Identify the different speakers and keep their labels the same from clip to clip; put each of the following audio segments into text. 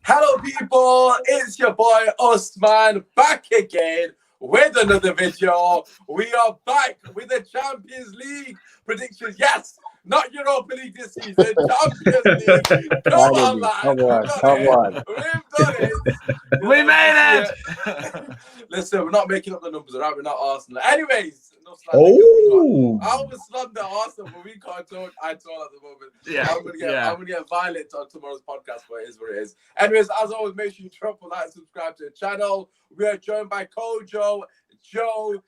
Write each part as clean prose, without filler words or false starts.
Speaker 1: Hello, people. It's your boy Usmaan back again with another video. We are back with the Champions League predictions. Yes, not Europa League this season. Champions League. Come on, man.
Speaker 2: Come on.
Speaker 1: We've done it.
Speaker 3: We made it.
Speaker 1: Listen, we're not making up the numbers, all right? We're not Arsenal. Anyways, no slander. I was slander Arsenal, but we can't talk at all at the moment.
Speaker 3: Yeah.
Speaker 1: I'm gonna get violent on tomorrow's podcast, but it is what it is. Anyways, as always, make sure you drop a like, subscribe to the channel. We are joined by Kojo, Joe,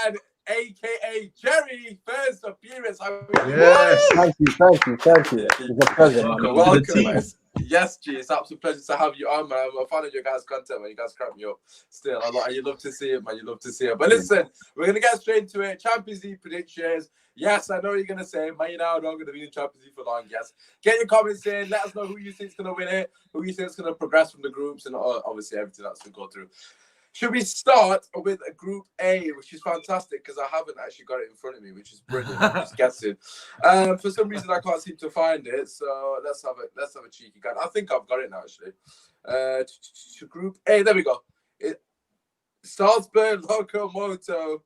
Speaker 1: and AKA Jerry. First appearance.
Speaker 2: Yes. Thank you. It's a pleasure, man.
Speaker 1: Welcome. Yes, G, it's an absolute pleasure to have you on, man. I'm a fan of your guys' content, man. You guys crack me up still a lot, and you love to see it, man. You love to see it. But listen, we're gonna get straight into it. Champions League predictions. Yes, I know you're gonna say Man United are not gonna be in the Champions League for long. Yes, get your comments in. Let us know who you think is gonna win it, who you think is gonna progress from the groups, and obviously everything that's gonna go through. Should we start with Group A, which is fantastic because I haven't actually got it in front of me, which is brilliant. I'm just guessing. For some reason, I can't seem to find it, so let's have a cheeky guy. I think I've got it now, actually. Group A, there we go. Salzburg, Lokomotiv,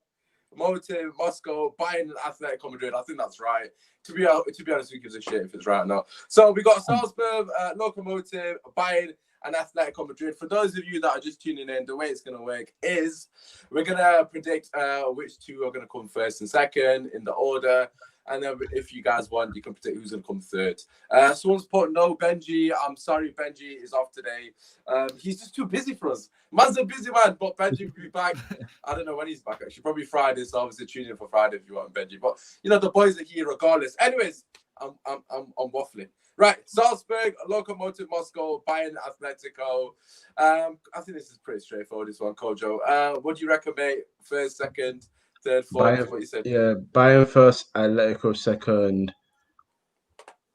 Speaker 1: Moscow, Bayern, and Atletico Madrid. I think that's right. To be honest, who gives a shit if it's right or not? So we got Salzburg, Lokomotiv, Bayern, and Atletico Madrid. For those of you that are just tuning in, the way it's going to work is we're going to predict which two are going to come first and second in the order. And then if you guys want, you can predict who's going to come third. Someone's put no, Benji. I'm sorry, Benji is off today. He's just too busy for us. Man's a busy man, but Benji will be back. I don't know when he's back, actually. Probably Friday, so obviously tune in for Friday if you want Benji. But, you know, the boys are here regardless. Anyways, I'm waffling. Right, Salzburg, Lokomotiv Moscow, Bayern, Atletico. I think this is pretty straightforward, this one, Kojo. What do you reckon, mate? First, second, third, fourth,
Speaker 2: Bayern,
Speaker 1: what you said?
Speaker 2: Yeah, Bayern first, Atletico second,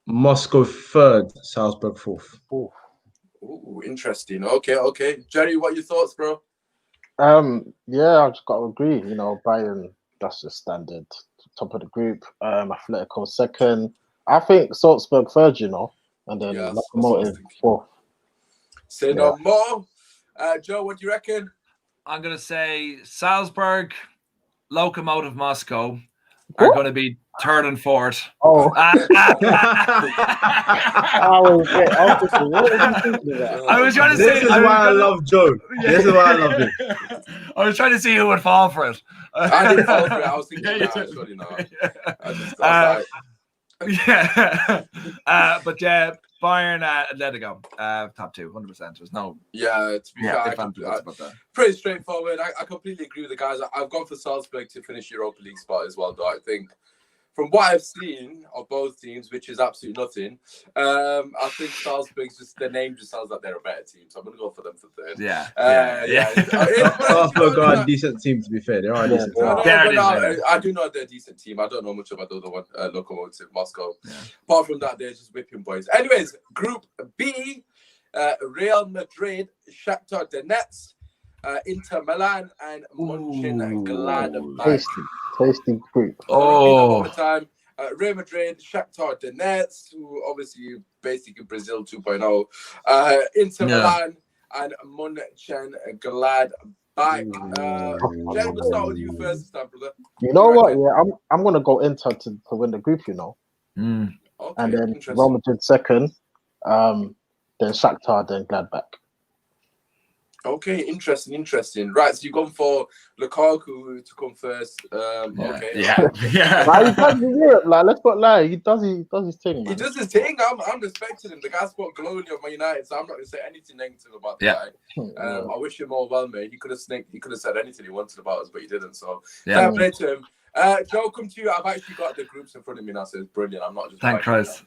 Speaker 2: Moscow third, Salzburg fourth.
Speaker 1: Ooh, interesting. Okay. Jerry, what are your thoughts, bro?
Speaker 4: Yeah, I've just got to agree. You know, Bayern, that's the standard top of the group. Atletico second. I think Salzburg third, you know, and then Lokomotiv fourth.
Speaker 1: Say no more. Joe, what do you reckon?
Speaker 3: I'm going to say Salzburg, Lokomotiv Moscow are going to be third and fourth.
Speaker 4: Oh.
Speaker 3: I was trying to say...
Speaker 2: This is why I love Joe. This is why I love him.
Speaker 3: I was trying to see who would fall for it.
Speaker 1: I didn't fall for it. I was thinking, surely not.
Speaker 3: But Bayern, Atletico, top two, 100%. There's no.
Speaker 1: Yeah, to be fair, pretty straightforward. I completely agree with the guys. I've gone for Salzburg to finish Europa League spot as well, though. I think from what I've seen of both teams, which is absolutely nothing, I think Salzburg's the name just sounds like they're a better team, so I'm going to go for them for third.
Speaker 2: Salzburg are a decent team, to be fair. They are a decent team.
Speaker 1: I do know they're a decent team. I don't know much about the other one, Lokomotiv Moscow. Yeah. Apart from that, they're just whipping boys. Anyways, Group B, Real Madrid, Shakhtar Donetsk, Inter Milan, and Mönchengladbach.
Speaker 4: Tasty group.
Speaker 1: Overtime. Real Madrid, Shakhtar Donetsk, who obviously basically Brazil 2.0. Inter Milan and Mönchengladbach. Jen, we'll start with you first this time, brother.
Speaker 4: You know what? Yeah, I'm gonna go Inter to win the group. You know, and then Real Madrid second, then Shakhtar, then Gladbach.
Speaker 1: Okay, interesting. Right, so you've gone for Lukaku to come first. Okay.
Speaker 3: Yeah.
Speaker 4: He does in Europe, let's not lie. He does his thing, man.
Speaker 1: He does his thing. I'm respecting him. The guy spoke glowingly of Man United, so I'm not going to say anything negative about the guy. I wish him all well, mate. He could have said anything he wanted about us, but he didn't. So fair play to him. Joe, come to you. I've actually got the groups in front of me now, so it's brilliant. I'm not just.
Speaker 3: Thank Christ.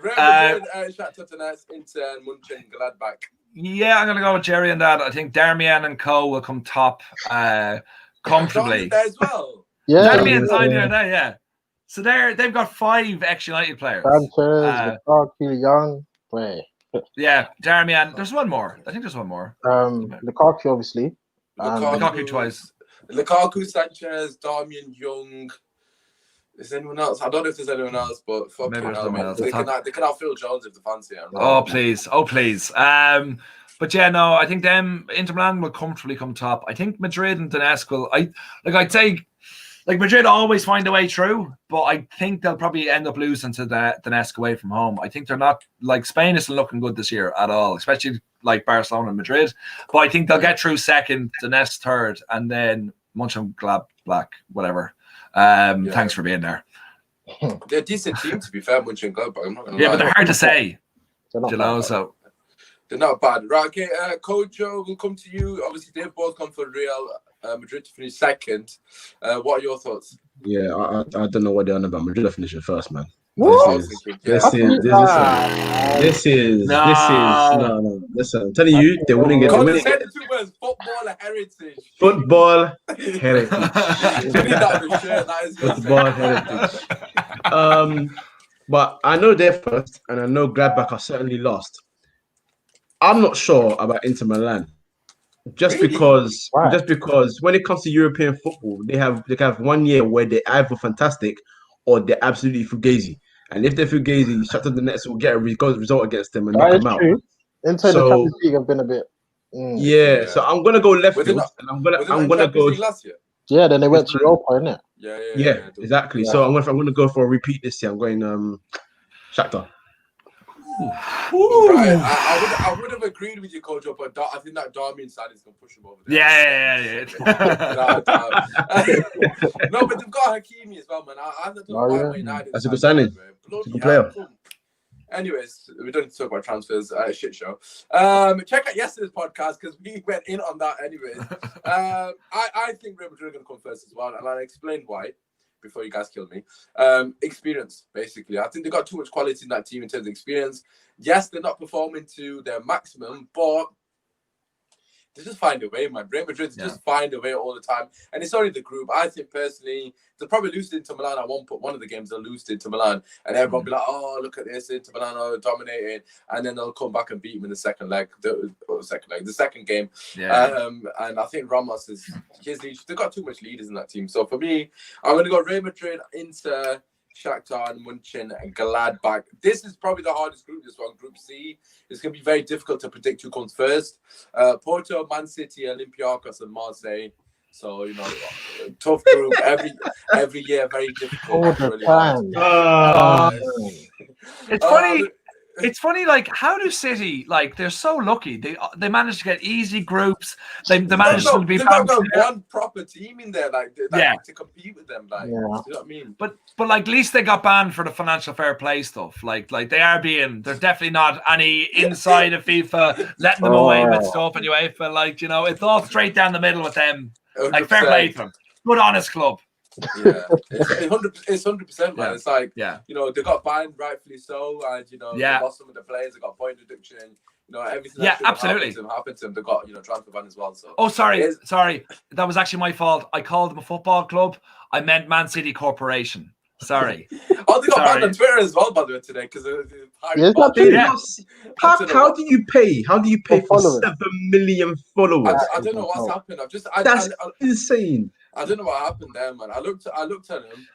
Speaker 1: Real Madrid, Shakhtar Donetsk, Inter, and Mönchengladbach.
Speaker 3: Yeah, I'm going to go with Jerry on that. I think Darmian and Co will come top comfortably.
Speaker 1: There as well.
Speaker 4: Yeah,
Speaker 3: Darmian's on there now, yeah. So they've got 5 ex-United players.
Speaker 4: Sanchez, Lukaku, Young,
Speaker 3: Yeah, Darmian. There's one more. I think there's one more.
Speaker 4: Lukaku, obviously.
Speaker 3: Lukaku twice.
Speaker 1: Lukaku, Sanchez, Darmian, Young. Is anyone else? I don't know if there's anyone else, but fuck
Speaker 3: Maybe
Speaker 1: it.
Speaker 3: there's no one else.
Speaker 1: They can have Phil Jones if they fancy it.
Speaker 3: Oh please. But yeah, no, I think them Inter Milan will comfortably come top. I think Madrid and Donetsk will. I'd say like Madrid always find a way through, but I think they'll probably end up losing to Donetsk away from home. I think they're not like Spain isn't looking good this year at all, especially like Barcelona and Madrid. But I think they'll get through second, Donetsk third, and then Mönchengladbach, whatever. Thanks for being there.
Speaker 1: They're a decent team, to be fair, Mönchengladbach. I'm not gonna lie.
Speaker 3: Yeah, but they're hard to say. So
Speaker 1: they're not bad. Right, okay, Kojo, we'll come to you. Obviously, they've both come for Real Madrid to finish second. What are your thoughts?
Speaker 5: Yeah, I don't know what they're on about. Madrid are finishing first, man.
Speaker 1: What?
Speaker 5: This is no. Listen, I'm telling you, they're winning it.
Speaker 1: Say the two words: football heritage.
Speaker 5: Football heritage. Football heritage. But I know they're first, and I know Gladbach are certainly lost. I'm not sure about Inter Milan, just because when it comes to European football, they have 1 year where they're either fantastic or they're absolutely fugazi. And if they're fugazi, Shakhtar Donetsk will get a result against them and knock them out.
Speaker 4: True. Inter the Champions League have been a bit.
Speaker 5: Yeah, so I'm gonna go left field, and I'm gonna go.
Speaker 1: Last year?
Speaker 4: Yeah, then they went to Europa, innit?
Speaker 5: Yeah, exactly. Yeah. So I'm gonna go for a repeat this year. I'm going Shakhtar.
Speaker 1: Right. I would have agreed with you, Kojo, but I think that Darmian side is going to push him over there.
Speaker 3: Yeah.
Speaker 1: No, but they've got Hakimi as well, man. I don't know why United.
Speaker 5: That's a good signing. It's a good player.
Speaker 1: Anyways, we don't need to talk about transfers. Shit show. Check out yesterday's podcast because we went in on that anyways. I think Real Madrid are going to come first as well, and I'll explain why. Before you guys kill me, experience basically. I think they got too much quality in that team in terms of experience. Yes, they're not performing to their maximum, but they just find a way, man. Real Madrid just find a way all the time, and it's only the group. I think personally, they'll probably lose to Inter Milan at one of the games. They'll lose to Inter Milan, and everyone will be like, "Oh, look at this, Inter Milan are dominating," and then they'll come back and beat them in the second game. Yeah. And I think Ramos his lead. They've got too much leaders in that team. So for me, I'm going to go Real Madrid, Inter, Shakhtar, and Mönchengladbach. This is probably the hardest group. This one, Group C. It's going to be very difficult to predict who comes first. Porto, Man City, Olympiacos, and Marseille. So tough group every year, very difficult.
Speaker 4: All the time.
Speaker 3: It's funny. It's funny, like, how do City, like, they're so lucky. They managed to get easy groups. They managed to be.
Speaker 1: They've got one proper team in there, to compete with them. You know what I mean?
Speaker 3: But like, at least they got banned for the financial fair play stuff. Like there's definitely not any inside of FIFA letting them away with stuff and UEFA. Like, it's all straight down the middle with them. 100%. Like, fair play to them. Good, honest club.
Speaker 1: Yeah, it's 100%, man. It's like, they got banned, rightfully so, and they lost some of the players. They got point deduction. Everything.
Speaker 3: Yeah, absolutely.
Speaker 1: Happened to them. They got transfer ban as well. So.
Speaker 3: Oh, sorry, that was actually my fault. I called them a football club. I meant Man City Corporation. Sorry.
Speaker 1: They got banned on Twitter as well, by the way, today because
Speaker 5: how do you pay? How do you pay for 7 million followers?
Speaker 1: I don't know what's happened.
Speaker 5: That's insane.
Speaker 1: I don't know what happened there, man. I looked at them,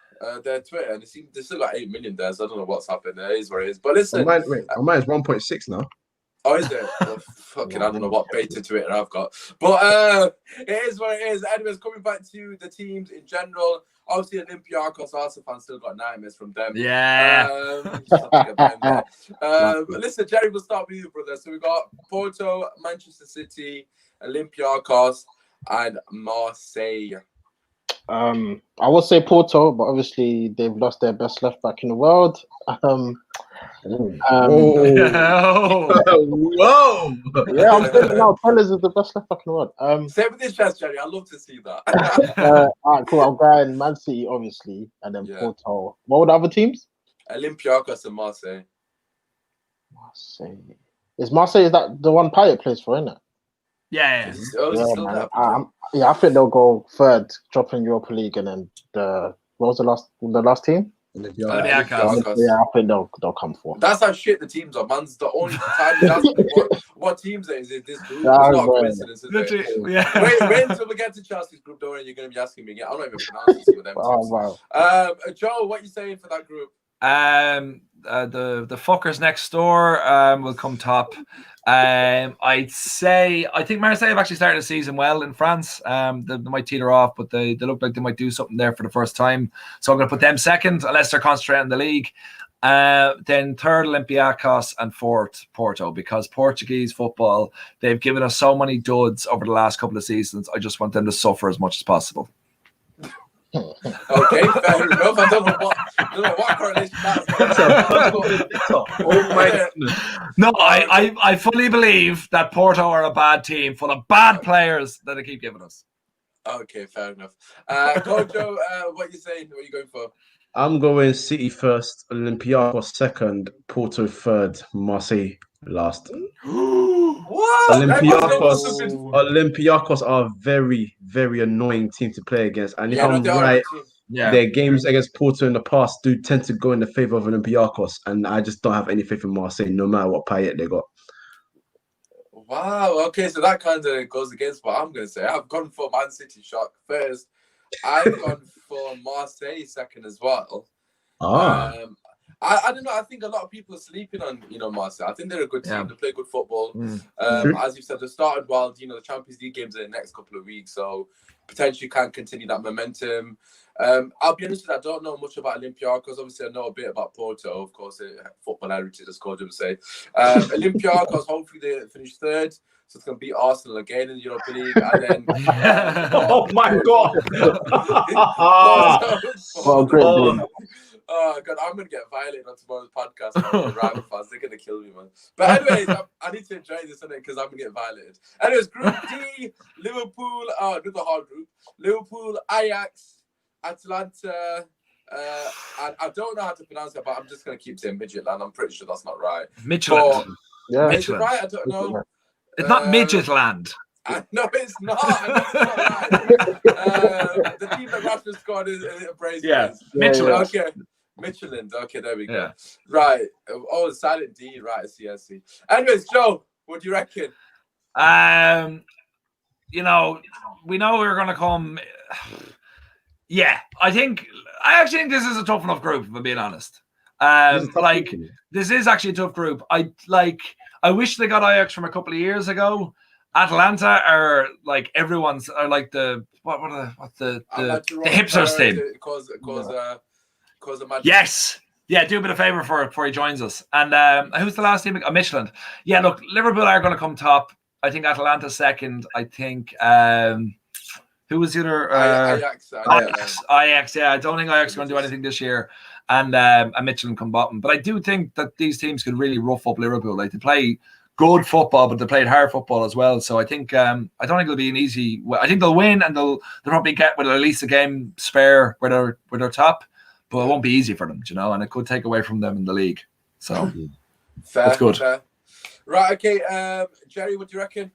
Speaker 1: their Twitter, and they still got 8 million there. So I don't know what's happened. It is what it is. But listen,
Speaker 5: mine is 1.6 now.
Speaker 1: Oh, is it? Well, fucking, I don't know what beta Twitter I've got. But it is what it is. Anyways, coming back to the teams in general. Obviously, Olympiacos, Arsenal fans still got nightmares from them.
Speaker 3: Yeah.
Speaker 1: Listen, Jerry, we'll start with you, brother. So we got Porto, Manchester City, Olympiacos, and Marseille.
Speaker 4: I would say Porto, but obviously they've lost their best left back in the world.
Speaker 5: Whoa!
Speaker 4: Yeah, I'm saying now, Tellers is the best left back in the world.
Speaker 1: Say with this chest, Jerry. I'd love to see that.
Speaker 4: All right, cool. I'm going Man City, obviously, and then Porto. What were the other teams?
Speaker 1: Olympiacos and Marseille.
Speaker 4: Marseille is that the one Payet plays for, isn't it?
Speaker 3: Yeah.
Speaker 4: I think they'll go third, drop in Europa League, and then what was the last team?
Speaker 3: Olympiacos.
Speaker 4: Yeah, I think they'll come fourth.
Speaker 1: That's how shit the teams are. Man's the only time he's asking what teams it is in this group. It's
Speaker 4: Yeah,
Speaker 1: not a
Speaker 4: right.
Speaker 1: coincidence, is it?
Speaker 3: Literally, yeah.
Speaker 1: Wait until we get to Chelsea's group, don't worry, you're going to be asking me again. I'm not even pronouncing some of them teams.
Speaker 4: Wow.
Speaker 1: Joe, what are you saying for that group?
Speaker 3: The fuckers next door will come top. I think Marseille have actually started the season well in France. They might teeter off, but they look like they might do something there for the first time. So I'm going to put them second, unless they're concentrating on the league. Then third, Olympiacos, and fourth, Porto, because Portuguese football, they've given us so many duds over the last couple of seasons. I just want them to suffer as much as possible.
Speaker 1: Okay, fair enough. I don't know what correlation that's
Speaker 5: Oh my goodness.
Speaker 3: No, I fully believe that Porto are a bad team full of bad players that they keep giving us.
Speaker 1: Okay, fair enough. Kojo, what are you saying? What are you going for?
Speaker 5: I'm going City first, Olympiacos second, Porto third, Marseille last.
Speaker 1: What?
Speaker 5: Olympiacos are a very, very annoying team to play against. And if I'm
Speaker 1: they're
Speaker 5: right,
Speaker 3: Yeah.
Speaker 5: their games against Porto in the past do tend to go in the favour of Olympiacos. And I just don't have any faith in Marseille, no matter what Payet they got.
Speaker 1: Wow. Okay, so that kind of goes against what I'm going to say. I've gone for Man City shock first. I've gone for Marseille second as well. I don't know. I think a lot of people are sleeping on Marseille. I think they're a good team.
Speaker 3: Yeah.
Speaker 1: They play good football. As you said, they started well. The Champions League games in the next couple of weeks, so potentially can continue that momentum. I'll be honest with you, I don't know much about Olympiacos. Obviously, I know a bit about Porto, of course, football heritage, as Kojo would say. Olympiacos, hopefully they finish third. So it's going to beat Arsenal again in the Europa League. And then...
Speaker 5: oh, my God.
Speaker 1: Oh, God, I'm going to get violated on tomorrow's podcast by the rival fans. They're going to kill me, man. But anyways, I need to enjoy this, because I'm going to get violated. Anyways, Group D, Liverpool, another hard group. Liverpool, Ajax, Atalanta, and I don't know how to pronounce it, but I'm just going to keep saying Midgetland. I'm pretty sure that's not right.
Speaker 3: Midgetland.
Speaker 4: Yeah.
Speaker 1: Is it right? I don't know.
Speaker 3: It's not Midgetland.
Speaker 1: No, it's not. It's not right. The team that Rashford scored is Brace.
Speaker 3: Yeah, Midgetland.
Speaker 1: Okay. Michelin. Okay, there we go.
Speaker 3: Yeah.
Speaker 1: Right. Oh, silent D. Right. I see. Anyways, Joe, what do you reckon?
Speaker 3: We know we're going to come. Yeah, I actually think this is a tough enough group, if I'm being honest. This is actually a tough group. I wish they got Ajax from a couple of years ago. Atalanta are like everyone's are like the hipsters team. Yes. Yeah, do a bit of favour before he joins us. And who's the last team? Michelin. Yeah, look, Liverpool are going to come top. I think Atalanta second. I think who was the other? Ajax. Yeah, I don't think Ajax is going to do anything this year. And Michelin come bottom. But I do think that these teams could really rough up Liverpool. Like, they play good football, but they played hard football as well. So I think I don't think it'll be an easy. I think they'll win, and they'll probably get with at least a game spare where they're top. But it won't be easy for them, and it could take away from them in the league. So that's good.
Speaker 1: Fair. Right, okay. Jerry, what do you reckon?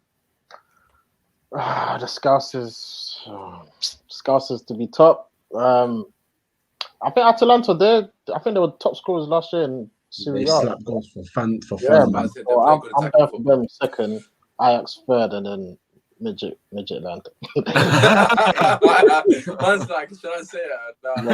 Speaker 4: The Scousers to be top. I think Atalanta, I think they were top scorers last year in Serie A.
Speaker 5: They slapped goals for fun.
Speaker 4: Man. So I'm there for them second, Ajax third, and then Midgetland.
Speaker 1: Man's like, should I say that? No.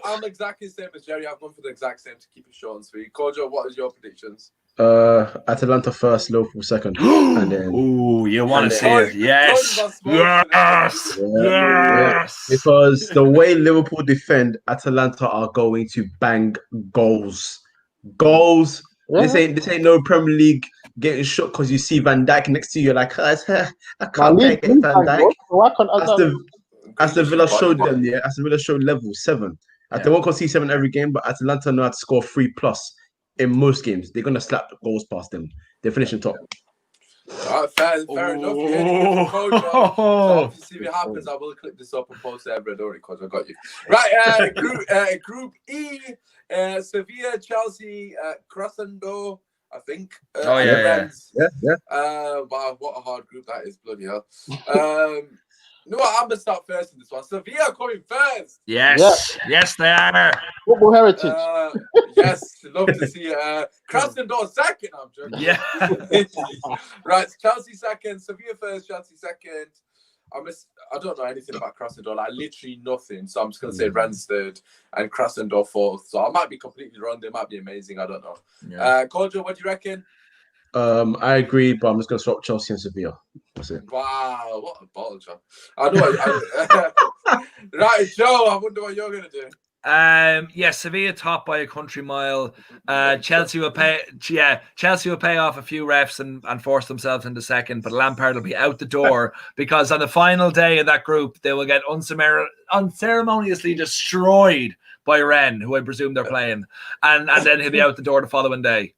Speaker 1: I'm exactly the same as Jerry. I've gone for the exact same to keep it short and sweet. Kojo, what is your predictions?
Speaker 5: Atalanta first, Liverpool second, and then.
Speaker 3: Ooh, you want to see it? Yes.
Speaker 5: Because the way Liverpool defend, Atalanta are going to bang goals. Yeah. This ain't no Premier League getting shot because you see Van Dijk next to you. You're like, I can't get Van Dijk. As the Villa showed them, as the Villa showed level 7. They won't concede 7 every game, but Atalanta know how to score 3+ in most games. They're gonna slap the goals past them. They're finishing top.
Speaker 1: Fair enough. So see what happens. I will clip this up and post it every day because I got you. Right, Group E, Sevilla, Chelsea, Crescendo, I think.
Speaker 5: Yeah.
Speaker 1: Wow, what a hard group that is, bloody hell. You know what? I'm gonna start first in this one. Sevilla coming first.
Speaker 3: Yes, they are.
Speaker 4: Football heritage.
Speaker 1: Yes, love to see it. Krasnodar second. I'm joking.
Speaker 3: Yeah.
Speaker 1: Right, Chelsea second, Sevilla first, Chelsea second. I don't know anything about Krasnodar, like literally nothing. So I'm just gonna say Rennes third and Krasnodar fourth. So I might be completely wrong. They might be amazing. I don't know.
Speaker 3: Yeah.
Speaker 1: Kojo, what do you reckon?
Speaker 5: I agree, but I'm just going to swap Chelsea and Sevilla. That's it.
Speaker 1: Wow, what a bottle, John. I know. Right, Joe, I wonder what you're gonna do.
Speaker 3: Sevilla top by a country mile. Chelsea will pay. Yeah, Chelsea will pay off a few refs and force themselves into second, but Lampard will be out the door because on the final day of that group, they will get unceremoniously destroyed by Rennes, who I presume they're playing, and then he'll be out the door the following day.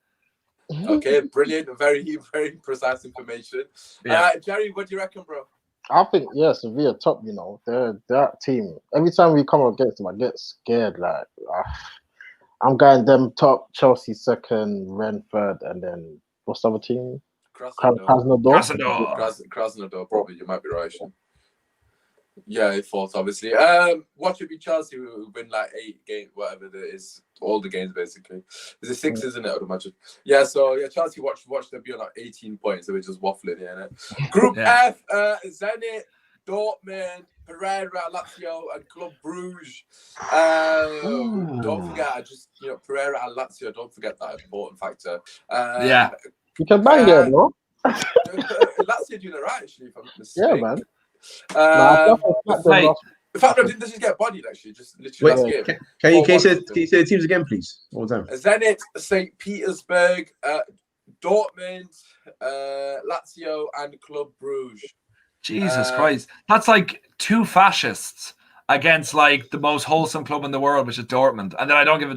Speaker 1: Okay, brilliant. Very, very precise information.
Speaker 3: Yeah.
Speaker 1: Jerry, what do you reckon, bro?
Speaker 4: I think Sevilla top. You know, they're that team. Every time we come against them, I get scared. Like I'm going them top, Chelsea second, Rennes third, and then what's the other team? Krasnodar.
Speaker 1: Krasnodar, probably. You might be right. Yeah, fourth, obviously. Watch it be Chelsea who win like 8 games, whatever it is, all the games basically. There's a 6, isn't it? I would imagine. Yeah, so yeah, Chelsea watch them be on like 18 points. They were just waffling here. Group F, Zenit, Dortmund, Pereira, Lazio, and Club Bruges. Don't forget, Pereira and Lazio. Don't forget that important factor.
Speaker 4: You can bang there, no?
Speaker 1: Lazio doing it right, actually, if I'm not mistaken.
Speaker 4: Yeah, man.
Speaker 1: In fact, no, didn't they just get bodied, actually? Just literally last game.
Speaker 5: Can you say the teams again, please? One more time.
Speaker 1: Zenit, St. Petersburg, Dortmund, Lazio, and Club Bruges.
Speaker 3: Jesus Christ. That's like 2 fascists against like the most wholesome club in the world, which is Dortmund. And then I don't give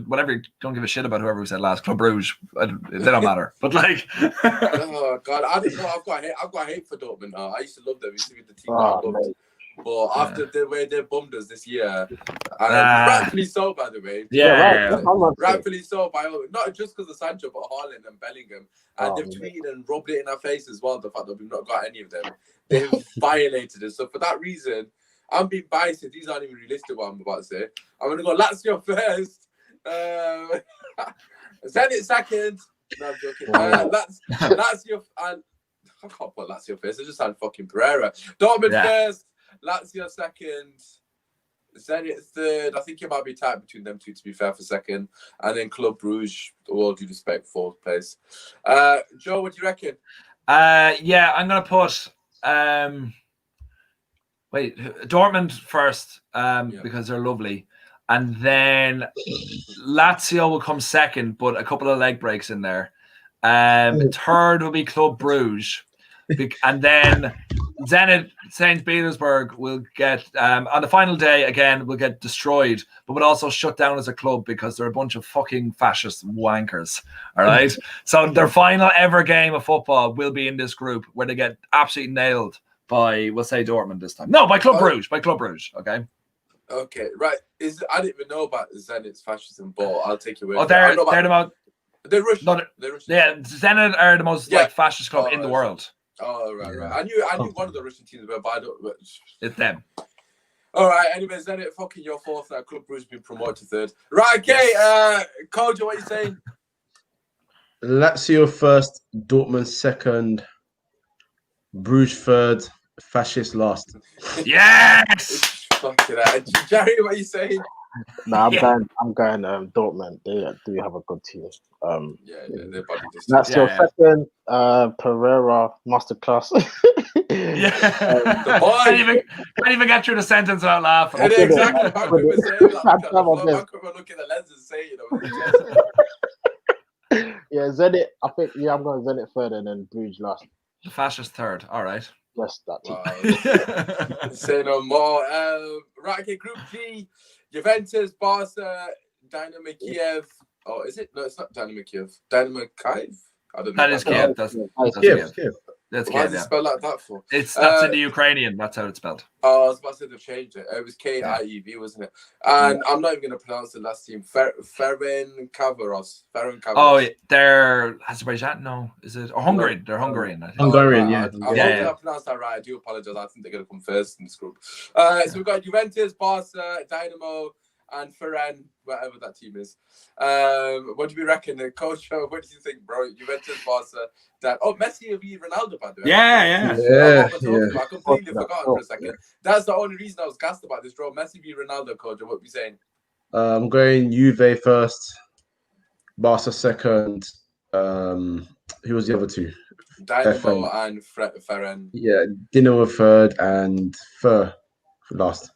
Speaker 3: a shit about whoever said last, Club Bruges. They don't matter. But like
Speaker 1: oh god, I didn't know. I've got hate for Dortmund now. I used to love them. I used to be the team that I loved. But after the way they bummed us this year, and rightfully so, by the way. Rightfully so, not just because of Sancho, but Haaland and Bellingham. And they've tweeted and rubbed it in our face as well, the fact that we've not got any of them. They've violated us. So for that reason, I'm being biased. These aren't even realistic, what I'm about to say. I'm going to go Lazio first. Zenit second. No, I'm joking. Lazio, and I can't put Lazio first. I just had fucking Pereira. Dortmund first. Lazio second, Zenit third. I think it might be tight between them two, to be fair, for second. And then Club Bruges, all due respect, fourth place. Joe, what do you reckon?
Speaker 3: I'm going to put Dortmund first because they're lovely. And then Lazio will come second, but a couple of leg breaks in there. Third will be Club Bruges. And then Zenit St. Petersburg will get on the final day again will get destroyed, but will also shut down as a club because they're a bunch of fucking fascist wankers. All right. So their final ever game of football will be in this group where they get absolutely nailed by, we'll say, Dortmund this time. No, by Club Bruges. By Club Bruges. Okay.
Speaker 1: Okay. Right. I didn't even know about Zenit's fascism, but I'll take your word.
Speaker 3: Oh, they're Russian.
Speaker 1: No, they're Russian.
Speaker 3: Yeah, Zenit are the most fascist club in the world.
Speaker 1: Oh, right. I knew one of the Russian teams, but I don't.
Speaker 3: It's them.
Speaker 1: All right. Anyways, then fucking your fourth. Club Bruges been promoted to third. Right. Okay. Kojo, what are you saying?
Speaker 5: Lazio first, Dortmund second, Bruges third, fascist last.
Speaker 3: Yes.
Speaker 1: Fucking hell. Jerry, what are you saying?
Speaker 4: No, I'm going Dortmund. They do have a good team.
Speaker 1: They're body distance.
Speaker 4: That's your second Pereira masterclass.
Speaker 1: The boy
Speaker 3: can't even get through the sentence without laughing.
Speaker 1: Exactly. How could we say that? Look at the lens and say,
Speaker 4: Zenit. I think I'm going Zenit third and then Bruges last.
Speaker 3: The fascist third. All right.
Speaker 4: Yes, that team.
Speaker 1: Wow. Say no more. Right, okay, Group G. Juventus, Barca, Dynamo Kiev. Oh, is it? No, it's not Dynamo Kiev. Dynamo Kiev? I don't know.
Speaker 3: That is Kiev. That's
Speaker 5: Kiev.
Speaker 3: That's
Speaker 1: Why
Speaker 3: Kiev,
Speaker 1: does it
Speaker 3: yeah.
Speaker 1: spell like that for?
Speaker 3: That's in the Ukrainian. That's how it's spelled.
Speaker 1: Oh, I was about to say they've changed it. It was Kiev, wasn't it? And I'm not even going to pronounce the last team. Ferencvaros.
Speaker 3: Oh, they're Azerbaijan? No, is it? Or Hungarian? They're Hungarian, I think.
Speaker 5: Hungarian, yeah.
Speaker 1: Hopefully I pronounced that right. I do apologize. I think they're going to come first in this group. So we've got Juventus, Barca, Dynamo, and Ferenc, whatever that team is. What do we reckon, Coach? What do you think, bro? Juventus, Barca, Messi v Ronaldo, by the way.
Speaker 5: Yeah.
Speaker 1: I completely forgot for a second. That's the only reason I was gassed about this draw. Messi v Ronaldo, Coach. What are we saying?
Speaker 5: I'm going Juve first, Barca second. Who was the other two?
Speaker 1: Dynamo and Ferenc.
Speaker 5: Yeah, Dino third and Fer last.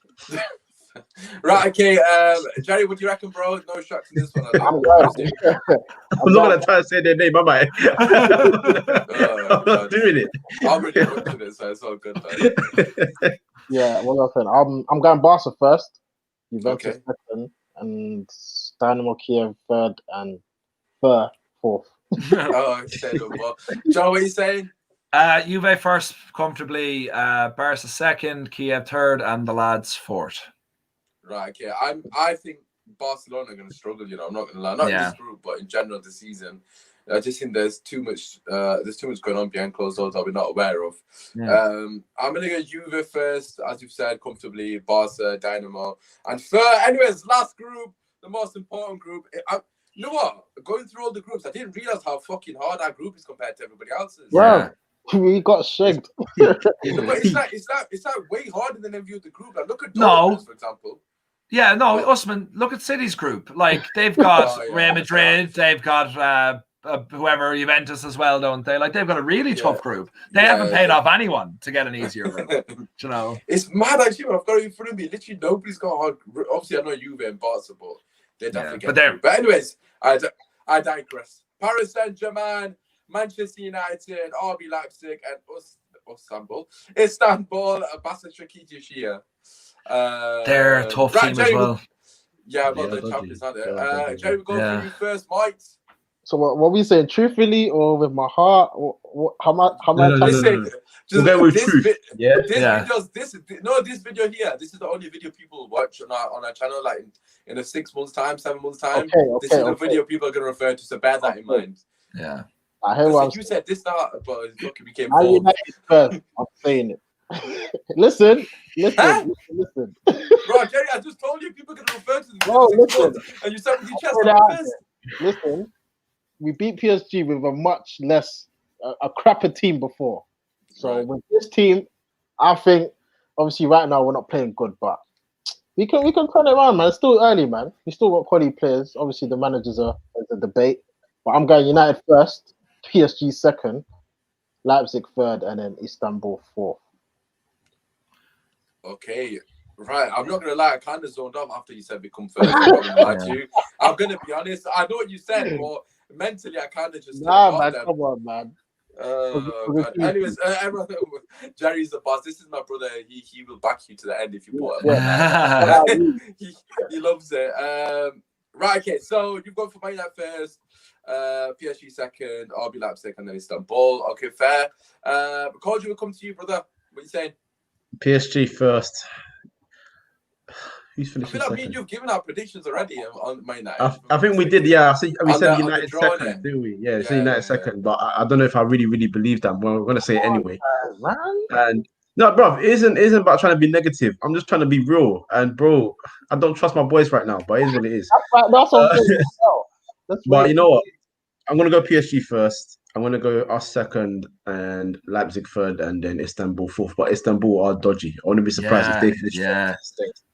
Speaker 1: Right, okay. Jerry, what do you reckon, bro? No shots in this one.
Speaker 4: I'm
Speaker 5: not gonna try to say their name, am I? I'm not doing it.
Speaker 1: I'm already watching it, so it's all good. Though.
Speaker 4: Yeah, what was I saying? I'm going Barca first, Juventus second, and Dynamo Kiev third, and Fer fourth.
Speaker 1: Okay, well. Joe, what are you saying?
Speaker 3: Juve first, comfortably. Barca second, Kiev third, and the lads fourth.
Speaker 1: Right, okay. I think Barcelona are going to struggle. You know, I'm not going to lie. Not in this group, but in general this season. I just think there's too much going on behind closed doors that we're not aware of.
Speaker 3: Yeah.
Speaker 1: I'm going to go Juve first, as you've said, comfortably. Barca, Dynamo, and anyways, last group, the most important group. You know what? Going through all the groups, I didn't realize how fucking hard our group is compared to everybody else's.
Speaker 4: Yeah. We got shagged.
Speaker 1: But it's like way harder than every other group. Like, look at Dortmund, for example.
Speaker 3: Yeah, no, Usmaan, look at City's group. Like, they've got Real Madrid, they've got whoever, Juventus as well, don't they? Like, they've got a really tough group. They haven't paid off anyone to get an easier group. You know?
Speaker 1: It's mad, actually, but I've got it in front of me. Literally, nobody's got hard. Obviously, I know Juve and Barca, but they definitely get. But anyways, I digress. Paris Saint-Germain, Manchester United, RB Leipzig, and Istanbul, Başakşehir.
Speaker 3: They're a tough team as well.
Speaker 1: Yeah, well, the champions, aren't they? Jerry, we'll go for you first, Mike.
Speaker 4: So what we saying, truthfully or with my heart? How much?
Speaker 1: Listen,
Speaker 5: we'll go with truth.
Speaker 1: This video here. This is the only video people watch on our channel. Like in a 6 months time, 7 months time. This is the video people are going to refer to. So bear that in mind.
Speaker 3: Yeah.
Speaker 4: I hear what
Speaker 1: you said. This start, but look, it became.
Speaker 4: First, I'm saying it. listen.
Speaker 1: Bro, Jerry, I just told you people can refer to this.
Speaker 4: Listen.
Speaker 1: And you said with your chest on first.
Speaker 4: Listen, we beat PSG with a much less, a crapper team before. So with this team, I think, obviously right now we're not playing good, but we can turn it around, man. It's still early, man. We still got quality players. Obviously the managers are a debate, but I'm going United first, PSG second, Leipzig third, and then Istanbul fourth.
Speaker 1: Okay, right. I'm not gonna lie. I kind of zoned off after you said become first. I'm gonna be honest. I know what you said, but mentally, I kind of just
Speaker 4: man. Come on, man.
Speaker 1: Anyways, Jerry's the boss. This is my brother. He will back you to the end if you put him. He loves it. Right. Okay. So you've gone for Man United first. PSG second, RB Leipzig, and then Istanbul. Okay, fair. Koji, will come to you, brother. What are you saying?
Speaker 5: PSG first. Who's finishing
Speaker 1: I feel like
Speaker 5: second?
Speaker 1: me and you've given our predictions already on Man United.
Speaker 5: I think we did, yeah. We said United second, didn't we? Yeah, we said United second, but I don't know if I really believe that. Well, we're gonna say it anyway. And no, bro, it isn't about trying to be negative. I'm just trying to be real. And bro, I don't trust my boys right now, but it is what it is.
Speaker 4: That's what I'm saying.
Speaker 5: But you know what? I'm gonna go PSG first. I'm gonna go us second and Leipzig third, and then Istanbul fourth. But Istanbul are dodgy. I wouldn't be surprised if they finish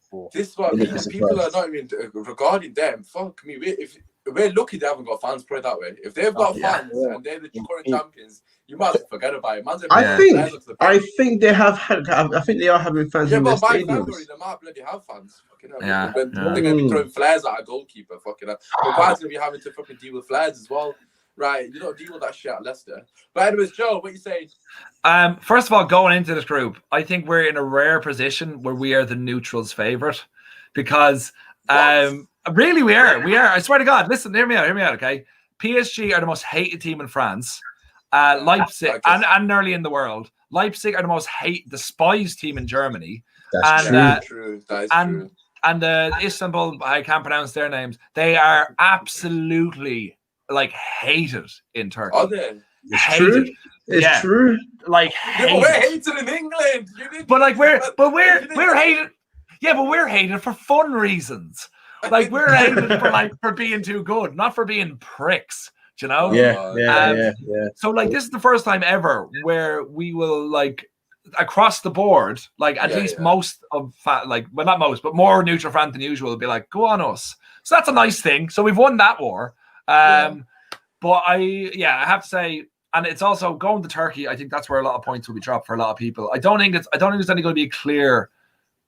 Speaker 5: fourth.
Speaker 1: This is what people are not even regarding them. Fuck me. If we're lucky they haven't got fans, put it that way. If they've got fans and they're the current champions, you might as well forget about it.
Speaker 5: I think they have. I think they are having fans in their stadiums.
Speaker 1: They might bloody have fans. They're gonna be throwing flares at a goalkeeper. Fucking hell. But Bayern's gonna be having to fucking deal with flares as well. Right, you don't deal with that shit at Leicester. But anyways, Joe, what are you saying?
Speaker 3: First of all, going into this group, I think we're in a rare position where we are the neutrals' favourite. Because really we are. I swear to God. Listen, hear me out, okay? PSG are the most hated team in France. Leipzig
Speaker 1: I guess.
Speaker 3: and nearly in the world. Leipzig are the most despised team in Germany.
Speaker 5: That's
Speaker 3: And,
Speaker 5: true.
Speaker 1: That is
Speaker 3: and
Speaker 1: true.
Speaker 3: and Istanbul, I can't pronounce their names. They are absolutely like hated in Turkey.
Speaker 1: Are they?
Speaker 5: It's true. It's true.
Speaker 3: Like
Speaker 1: Yeah, but we're
Speaker 3: hated.
Speaker 1: hated in England. You didn't-
Speaker 3: But like we're
Speaker 1: you
Speaker 3: hated. Yeah, but we're hated for fun reasons. Like we're hated for being too good, not for being pricks. Do you know?
Speaker 5: Yeah.
Speaker 3: So like this is the first time ever where we will like across the board, like at least most of well not most, but more neutral fans than usual will be like, go on us. So that's a nice thing. So we've won that war. But I have to say, and it's also going to Turkey. I think that's where a lot of points will be dropped for a lot of people. I don't think there's any going to be a clear.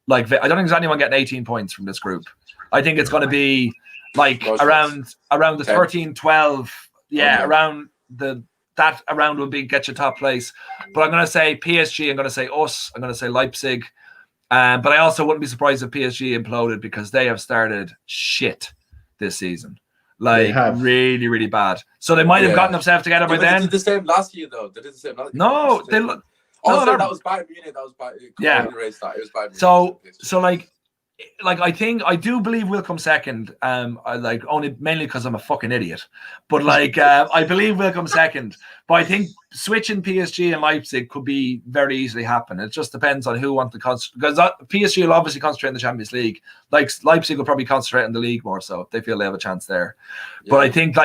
Speaker 3: Like I don't think there's anyone getting 18 points from this group. I think it's going to be like around the 13, 12. Yeah, around that around will be get your top place. But I'm going to say PSG. I'm going to say us. I'm going to say Leipzig. But I also wouldn't be surprised if PSG imploded because they have started shit this season. Like really, really bad. So they might have gotten themselves together by then.
Speaker 1: They did the same last year, though. They did the same last year.
Speaker 3: No, they look.
Speaker 1: That was Bayern Munich. That was Bayern.
Speaker 3: Yeah.
Speaker 1: It was Bayern Munich.
Speaker 3: So I do believe we'll come second. Only mainly because I'm a fucking idiot. But I believe we'll come second. But I think switching PSG and Leipzig could be very easily happen. It just depends on who wants to concentrate. Because PSG will obviously concentrate in the Champions League. Like Leipzig will probably concentrate in the league more so if they feel they have a chance there. Yeah. But I think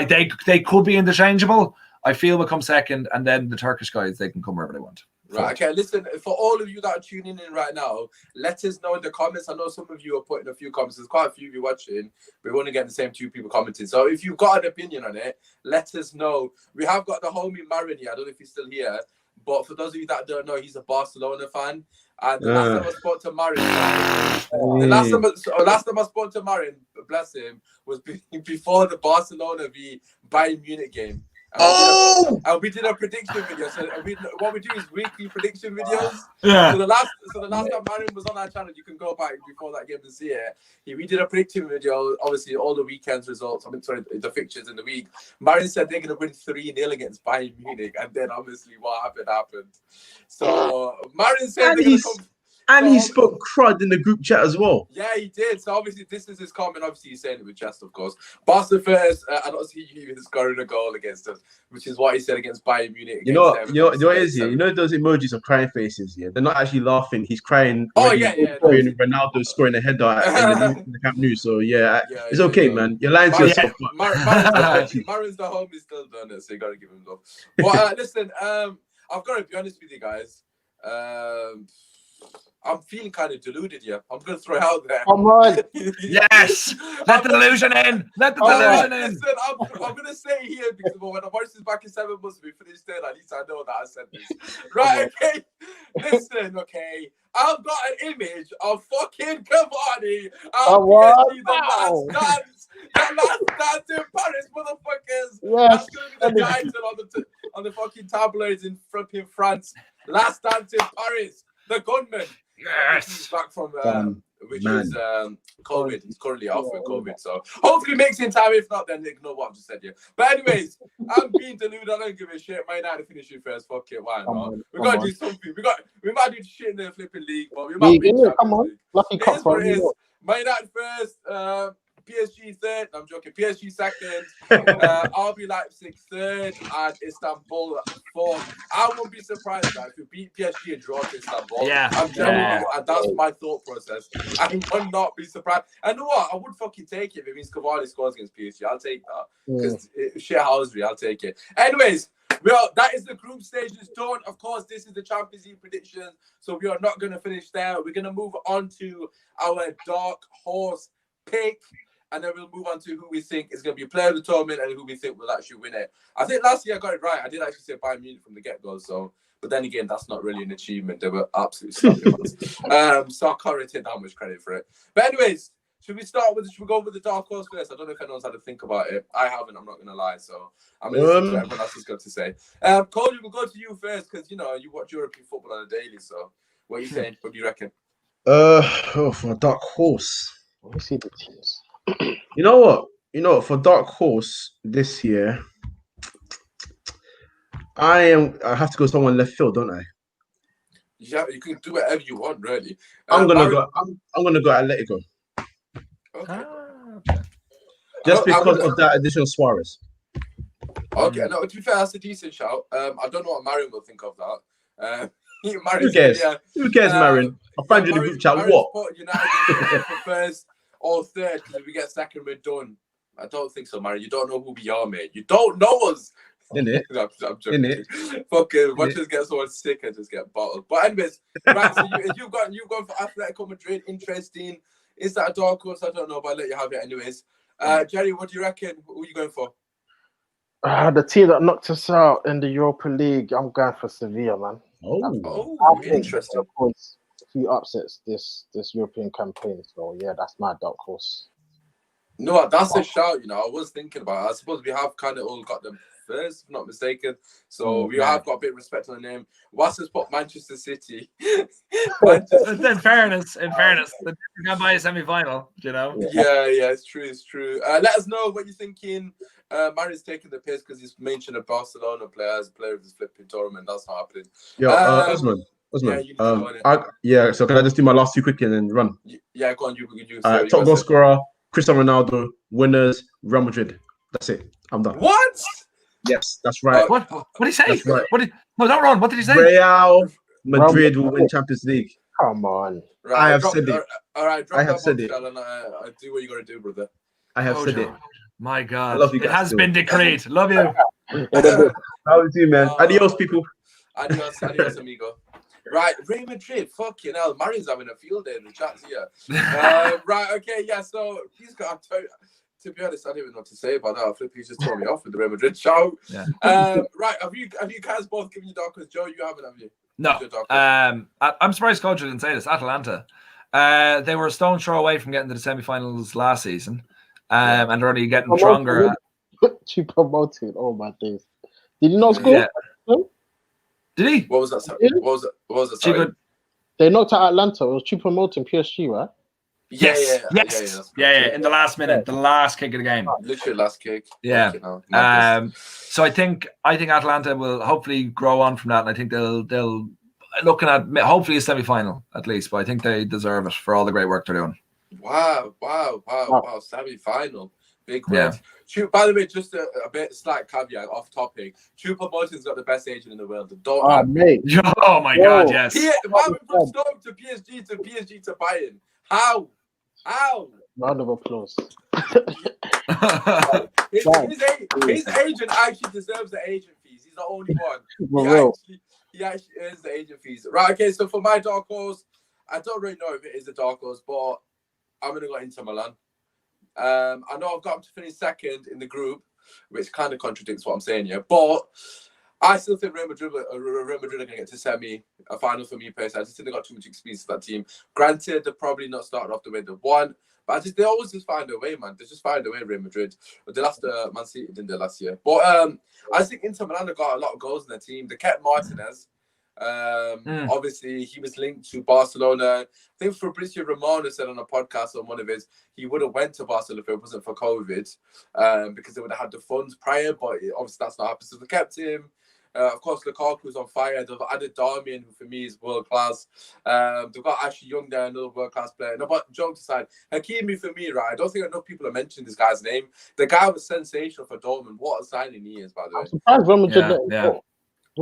Speaker 3: they could be interchangeable. I feel we'll come second, and then the Turkish guys they can come wherever they want.
Speaker 1: Right, okay, listen, for all of you that are tuning in right now, let us know in the comments. I know some of you are putting a few comments. There's quite a few of you watching. We're only getting the same 2 people commenting. So if you've got an opinion on it, let us know. We have got the homie Marin here. I don't know if he's still here. But for those of you that don't know, he's a Barcelona fan. And the last time I spoke to Marin, last time I spoke to Marin, bless him, was before the Barcelona v Bayern Munich game. And we did a prediction video. So what we do is weekly prediction videos.
Speaker 3: Yeah.
Speaker 1: So the last time Marion was on our channel, you can go back before that game to see it. We did a prediction video. Obviously, all the weekend's results. The fixtures in the week. Marion said they're going to win 3-0 against Bayern Munich, and then obviously what happened. So Marion said they're going to come.
Speaker 5: And he spoke crud in the group chat as well.
Speaker 1: Yeah, he did. So obviously, this is his comment. Obviously, he's saying it with jest, of course. Barca first. I don't see you even scoring a goal against us, which is what he said against Bayern Munich.
Speaker 5: You know what is here? You know those emojis of crying faces. Yeah, they're not actually laughing. He's crying. Ronaldo scoring a header in the Camp Nou. So it's okay, man. You're lying to yourself.
Speaker 1: Marin's the home is still done it, so you got to give him love. But listen, I've got to be honest with you guys. I'm feeling kind of deluded here. I'm going to throw it out there.
Speaker 4: Come on.
Speaker 3: Yes. Let the delusion in. Let the delusion in.
Speaker 1: Listen, I'm going to say here because when I watch this back in 7 months, we finish there. At least I know that I said this. Right, okay. Listen, okay. I've got an image of fucking Cavani. The last dance in Paris, motherfuckers.
Speaker 4: Yes.
Speaker 1: That's going to be the title on the fucking tabloids in France. Last dance in Paris. The gunman.
Speaker 3: Yes.
Speaker 1: He's back from is COVID. He's currently off with COVID. So hopefully makes it in time. If not, then ignore what I've just said here. But anyways, I'm being deluded. I don't give a shit. Man United finishing first. Fuck it. Why not? We got to do something. We might do shit in the flipping league, but we might be
Speaker 4: come on. Lucky cup for
Speaker 1: you. Man United first. PSG third. I'm joking. PSG second. RB Leipzig third, and Istanbul fourth. I won't be surprised if we beat PSG and draw to Istanbul.
Speaker 3: Yeah,
Speaker 1: I'm genuinely, and that's my thought process. I would not be surprised. And you know what? I would fucking take it if it means Cavani scores against PSG. I'll take that because shit housery. I'll take it. Anyways. Well, that is the group stages done. Of course, this is the Champions League prediction, so we are not going to finish there. We're going to move on to our dark horse pick. And then we'll move on to who we think is going to be player of the tournament and who we think will actually win it. I think last year I got it right. I did actually say Bayern Munich from the get-go. So, but then again, that's not really an achievement. They were absolutely slapping so I can't really take that much credit for it. But anyways, should we go with the dark horse first? I don't know if anyone's had to think about it. I haven't. I'm not going to lie. So I'm going to listen to everyone else has got to say. Cody, we'll go to you first because you watch European football on a daily. So what are you saying? What do you reckon?
Speaker 5: For a dark horse.
Speaker 4: Let me see the teams.
Speaker 5: You know what? For dark horse this year, I have to go someone left field, don't I?
Speaker 1: Yeah, you can do whatever you want, really.
Speaker 5: I'm gonna
Speaker 1: Barry-
Speaker 5: go. I'm gonna go Atletico
Speaker 1: Okay.
Speaker 3: Okay.
Speaker 5: just
Speaker 1: I'm
Speaker 5: because
Speaker 1: gonna-
Speaker 5: of that additional Suarez.
Speaker 1: Okay, no, to be fair, that's a decent shout. I don't know what Marion will think of that.
Speaker 5: Who
Speaker 1: Marion,
Speaker 5: cares?
Speaker 1: yeah.
Speaker 5: Who cares, Marion? I'll find you in the group chat.
Speaker 1: Marion's
Speaker 5: What?
Speaker 1: put United for first or third because if we get second, we're done. I don't think so, Marion. You don't know who we are, mate. You don't know us.
Speaker 5: In it?
Speaker 1: I'm joking. Fucking watch us get someone sick and just get bottled. But anyways, right. So you've gone for Atletico Madrid. Interesting. Is that a dark horse? I don't know, but I'll let you have it anyways. Jerry, what do you reckon? Who are you going for?
Speaker 4: The team that knocked us out in the Europa League, I'm going for Sevilla, man.
Speaker 1: Oh,
Speaker 4: I think
Speaker 1: interesting.
Speaker 4: Of course, a few upsets this European campaign. So yeah, that's my dark horse.
Speaker 1: No, that's a shout. You know, I was thinking about it. I suppose we have kind of all got them first, if not mistaken. So we have got a bit of respect on the name. What's has put Manchester City?
Speaker 3: In fairness, you can't buy a semi-final, you know.
Speaker 1: Yeah, it's true. Let us know what you're thinking. Mario's taking the piss because he's mentioned a Barcelona player as a player of this flipping tournament. That's not happening.
Speaker 5: Yo, Usmaan.
Speaker 1: Yeah, you need to go on it.
Speaker 5: So can I just do my last two quickly and then run?
Speaker 1: Yeah, go on. You
Speaker 5: Top goal scorer, Cristiano Ronaldo. Winners, Real Madrid. That's it. I'm done.
Speaker 1: What?
Speaker 5: Yes, that's right.
Speaker 3: What did he say?
Speaker 5: That's right.
Speaker 3: No, don't run. What did he say?
Speaker 5: Real Madrid will win Champions League.
Speaker 4: Come on.
Speaker 1: Right,
Speaker 5: I have said it.
Speaker 1: All right, drop
Speaker 5: I have
Speaker 1: that
Speaker 5: said it.
Speaker 1: and I do what you got to do, brother.
Speaker 5: I have said it.
Speaker 3: My God,
Speaker 5: I love you
Speaker 3: it
Speaker 5: guys
Speaker 3: has
Speaker 5: still.
Speaker 3: been decreed. Love you.
Speaker 5: How is you, man? Adios, people.
Speaker 1: Adios, amigo. Right, Real Madrid, fucking hell. Marion's having a field day in the chat here. Right, okay, yeah, so he's got to be honest, I don't even know what to say about that. Flippy just told me off with the Real Madrid show.
Speaker 3: Yeah.
Speaker 1: Right, have you guys both given your dark horse? Joe, you haven't, have you?
Speaker 3: No. I'm surprised Coach didn't say this. Atalanta. They were a stone throw away from getting to the semi-finals last season. And they're only getting stronger.
Speaker 4: She promoted. Oh my days! Did you not score?
Speaker 3: Yeah. Did he?
Speaker 1: What was that? What was that? Sorry?
Speaker 4: They knocked out Atlanta. It was Choupo-Moting PSG, right?
Speaker 3: Yes. In the last minute, the last kick of the game.
Speaker 1: Literally last kick.
Speaker 3: Yeah. So I think Atlanta will hopefully grow on from that, and I think they'll looking at hopefully a semi-final at least. But I think they deserve it for all the great work they're doing.
Speaker 1: Wow. Semi-final. Big words. Yeah. By the way, just a bit slight caveat off topic. Choupo-Moting's got the best agent in the world.
Speaker 4: Mate.
Speaker 3: Oh my God, yes.
Speaker 1: Why we from Stoke to PSG to Bayern? How?
Speaker 4: Round of applause.
Speaker 1: His agent actually deserves the agent fees. He's the only one. He actually earns the agent fees. Right, okay, so for my dark horse, I don't really know if it is a dark horse, but I'm going to go Inter Milan. I know I've got them to finish second in the group, which kind of contradicts what I'm saying here, but I still think Real Madrid are going to get to a final for me personally. I just think they got too much experience for that team. Granted, they're probably not starting off the way they want, but they always just find a way, man. They just find a way, Real Madrid. They lost Man City, didn't they, last year? But I think Inter Milan have got a lot of goals in their team. They kept Martinez. Obviously, he was linked to Barcelona. I think Fabrizio Romano said on a podcast on one of his, he would have went to Barcelona if it wasn't for COVID, because they would have had the funds prior, but obviously that's not happened. So they kept him. Of course, Lukaku's on fire. They've added Darmian, who for me is world class. They've got Ashley Young there, another world class player. No, but joke aside, Hakimi for me, right? I don't think enough people have mentioned this guy's name. The guy was sensational for Dortmund. What a signing he is, by the way.
Speaker 4: I'm surprised Real Madrid let him go.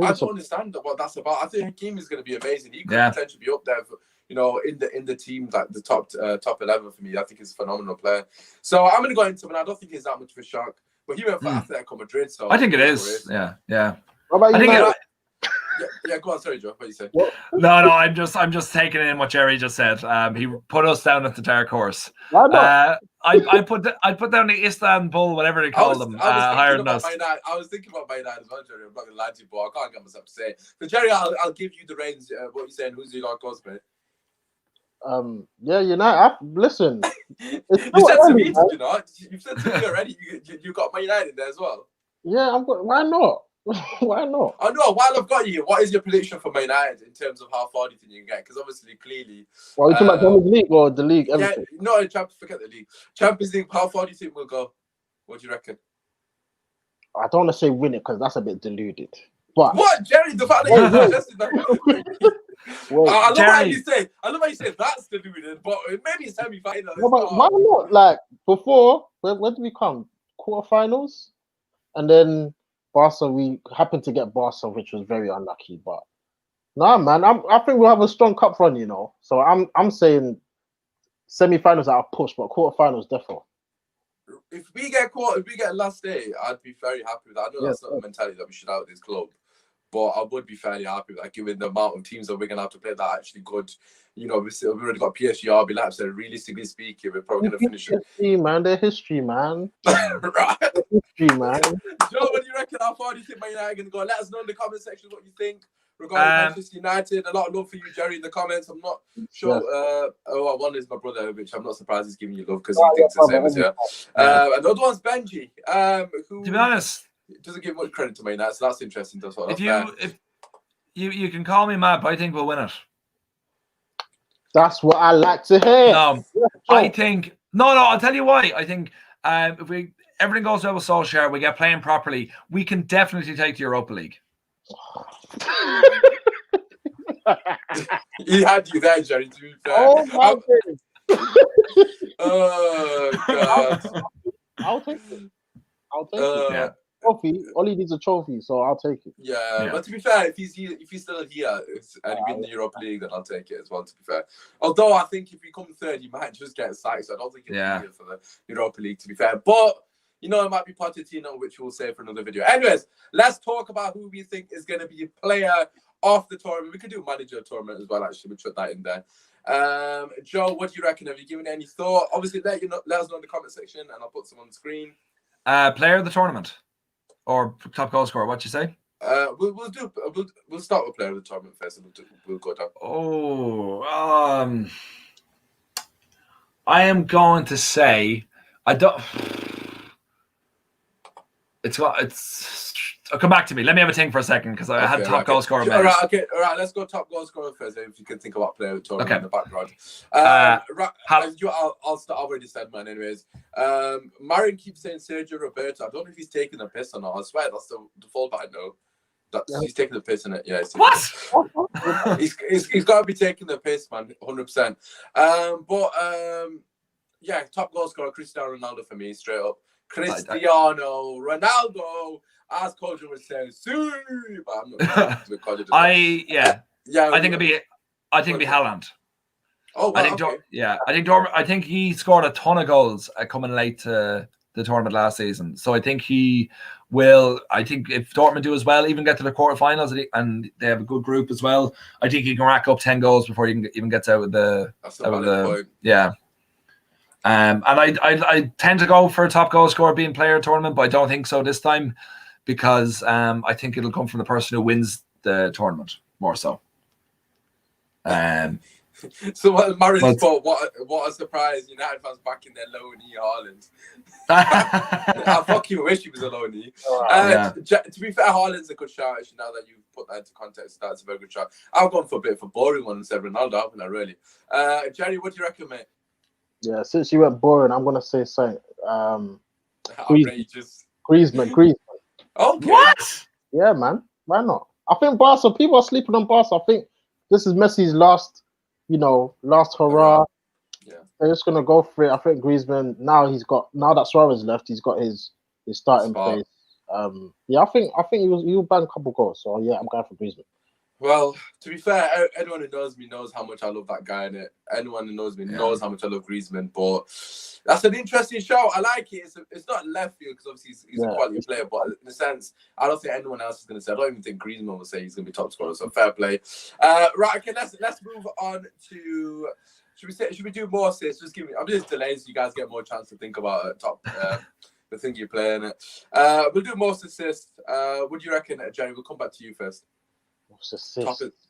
Speaker 1: I don't understand what that's about. I think Hakimi is going to be amazing. He could potentially be up there, for, in the team, like the top 11 for me. I think he's a phenomenal player. So I'm going to go into him, and I don't think he's that much of a shock. But he went for Atletico Madrid, so
Speaker 3: I think it is. Yeah.
Speaker 4: What about you?
Speaker 1: Yeah, go on. Sorry, Joe. What do you say?
Speaker 3: No, I'm just taking in what Jerry just said. He put us down at the dark horse. I put down the Istanbul, whatever they call them, higher than us.
Speaker 1: I was thinking about my dad as well, Jerry. I'm not gonna lie to you, but I can't get myself to say it. So Jerry, I'll give you the reins. What you saying? Who's your dark horse, mate?
Speaker 4: Yeah, United. Listen,
Speaker 1: you said to me, did you not? You've said to me already. You got My United there as well.
Speaker 4: Yeah, why not? Why not?
Speaker 1: I know. While I've got you, what is your prediction for Man United in terms of how far do you think you can get? Because obviously, clearly,
Speaker 4: well, you talking about Champions League or the league? Everything?
Speaker 1: Yeah, no, forget the league. Champions League. How far do you think we'll go? What do you reckon?
Speaker 4: I don't want to say win it because that's a bit deluded. But
Speaker 1: What, Jerry? The fact that
Speaker 4: Wait,
Speaker 1: you
Speaker 4: wait.
Speaker 1: suggested that.
Speaker 4: wait,
Speaker 1: I love how
Speaker 3: Jerry.
Speaker 1: you say. I love how you say that's deluded, but maybe it's semi-final.
Speaker 4: no, but why not? Like before, when did we come? Quarterfinals, and then Barca. We happened to get Barca, which was very unlucky. But nah, man, I think we'll have a strong cup run. You know, so I'm saying semi-finals are a push, but quarterfinals definitely.
Speaker 1: If we get last day, I'd be very happy with that. I know that's not the mentality that we should have at this club, but I would be fairly happy with that, given the amount of teams that we're gonna have to play that are actually good. You know, we've already got PSG, RB Leipzig. Realistically speaking, we're probably gonna finish it.
Speaker 4: History, man. They're history, man.
Speaker 1: Right.
Speaker 4: History, man.
Speaker 1: Joe, what do you reckon? How far do you think Man United are gonna go? Let us know in the comment section what you think regarding Manchester United. A lot of love for you, Jerry, in the comments. I'm not sure. One is my brother, which I'm not surprised he's giving you love because he thinks the same as you. And the other one's Benji, who,
Speaker 3: to be honest,
Speaker 1: doesn't give much credit to Man United, so that's interesting.
Speaker 3: If you can call me mad, but I think we'll win it.
Speaker 4: That's what I like to hear.
Speaker 3: No, I think no. I'll tell you why. I think if everything goes well with Solskjaer, we get playing properly, we can definitely take the Europa League.
Speaker 1: He had you there, Jerry. To be fair.
Speaker 4: Oh my goodness.
Speaker 1: Oh God.
Speaker 4: I'll take it.
Speaker 3: Yeah.
Speaker 4: Trophy. Ollie needs a trophy, so I'll take it.
Speaker 1: Yeah, but to be fair, if he's still here and he win the Europa League, then I'll take it as well. To be fair, although I think if you come third, you might just get sacked. So I don't think he'll be here for the Europa League. To be fair, but you know, it might be Pochettino, which we'll say for another video. Anyways, let's talk about who we think is going to be a player of the tournament. We could do manager tournament as well. Actually, we'll put that in there. Joe, what do you reckon? Have you given any thought? Obviously, let us know in the comment section, and I'll put some on the screen.
Speaker 3: Player of the tournament. Or top goal scorer, what you say?
Speaker 1: We'll start with player of the tournament first, and we'll go down.
Speaker 3: Oh, I am going to say I don't. It's. I'll come back to me. Let me have a think for a second because I had top goal scorer.
Speaker 1: All right. Let's go top goal scorer first. If you can think about player of the tournament in the background. I'll start. I already said mine, anyways. Marion keeps saying Sergio Roberto. I don't know if he's taking the piss or not. I swear that's the default that I know. He's taking the piss in it. Yeah.
Speaker 3: What?
Speaker 1: He's got to be taking the piss, man. 100%. Yeah, top goal scorer Cristiano Ronaldo for me, straight up. Cristiano Ronaldo, as Coach would say, but I'm not going to I think it'd be Haaland.
Speaker 3: Oh, wow, I think he scored a ton of goals coming late to the tournament last season. So I think he will. I think if Dortmund do as well, even get to the quarterfinals, and they have a good group as well, I think he can rack up 10 goals before he even gets out of the.
Speaker 1: That's a valid point.
Speaker 3: Yeah. And I tend to go for a top goal scorer being player of the tournament, but I don't think so this time because I think it'll come from the person who wins the tournament more so.
Speaker 1: So what Marin's fault? What a surprise! United fans back in their low knee Haaland. I fucking wish he was a low knee. To be fair, Haaland's a good shot. Actually, now that you put that into context, that's a very good shot. I've gone for a bit of a boring one instead of Ronaldo, haven't I? Really, Jerry, what do you reckon, mate?
Speaker 4: Yeah, since you went boring, I'm gonna say something.
Speaker 1: Outrageous.
Speaker 4: Griezmann.
Speaker 1: Okay.
Speaker 3: What?
Speaker 4: Yeah, man. Why not? I think Barca. People are sleeping on Barca. I think this is Messi's last hurrah.
Speaker 1: Yeah.
Speaker 4: They're just gonna go for it. I think Griezmann now that Suarez left, he's got his starting place. I think he'll bang a couple goals. So yeah, I'm going for Griezmann.
Speaker 1: Well, to be fair, anyone who knows me knows how much I love that guy, innit? Anyone who knows me knows how much I love Griezmann. But that's an interesting show. I like it. It's not left field because obviously he's a quality player, but in a sense, I don't think anyone else is going to say. I don't even think Griezmann will say he's going to be top scorer. So fair play. Right, okay. Let's move on to. Should we do more assists? I'm just delaying so you guys get more chance to think about top. The thing you're playing it. We'll do most assists. What do you reckon, Jerry? We'll come back to you first.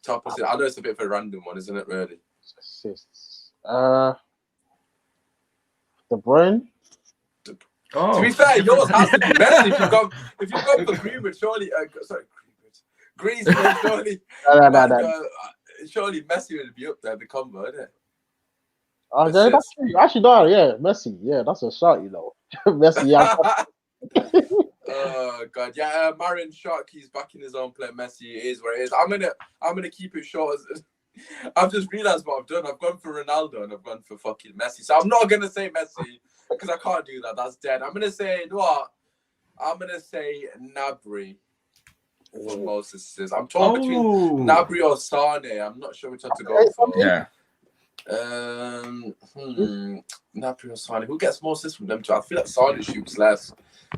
Speaker 1: Top assist. I know it's a bit of a random one, isn't it? Really.
Speaker 4: Assists. De Bruyne.
Speaker 1: To be fair, yours has to be Messi. If you've gone for Greenwood, surely. Griezmann, surely. Surely Messi would be up there. The combo, isn't it?
Speaker 4: That's true. Actually, no, yeah, Messi. Yeah, that's a shot, you know. Messi. Yeah.
Speaker 1: Oh God, yeah. Marin Shock, he's back in his own play. Messi is where it is. I'm gonna keep it short. I've just realised what I've done. I've gone for Ronaldo and I've gone for fucking Messi. So I'm not gonna say Messi because I can't do that. That's dead. I'm gonna say, you know what? I'm gonna say Nabry for most assists. I'm torn between Nabry or Sane. I'm not sure which one to go for.
Speaker 3: Yeah.
Speaker 1: Nabry or Sane. Who gets more assists from them two? I feel like Sane shoots less.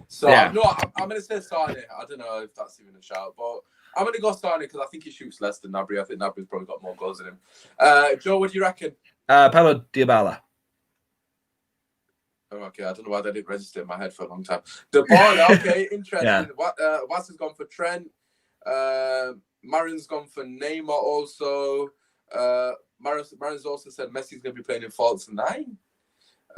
Speaker 1: So
Speaker 3: Yeah.
Speaker 1: I'm gonna say Sane. I don't know if that's even a shout, but I'm gonna go Sane because I think he shoots less than Nabry. I think Nabry's probably got more goals than him. Joe, what do you reckon?
Speaker 3: Paulo Dybala.
Speaker 1: Oh, okay, I don't know why that didn't register in my head for a long time. The ball, okay, interesting.
Speaker 3: Yeah.
Speaker 1: Watts has gone for Trent. Marin's gone for Neymar also. Marin's also said Messi's going to be playing in false 9.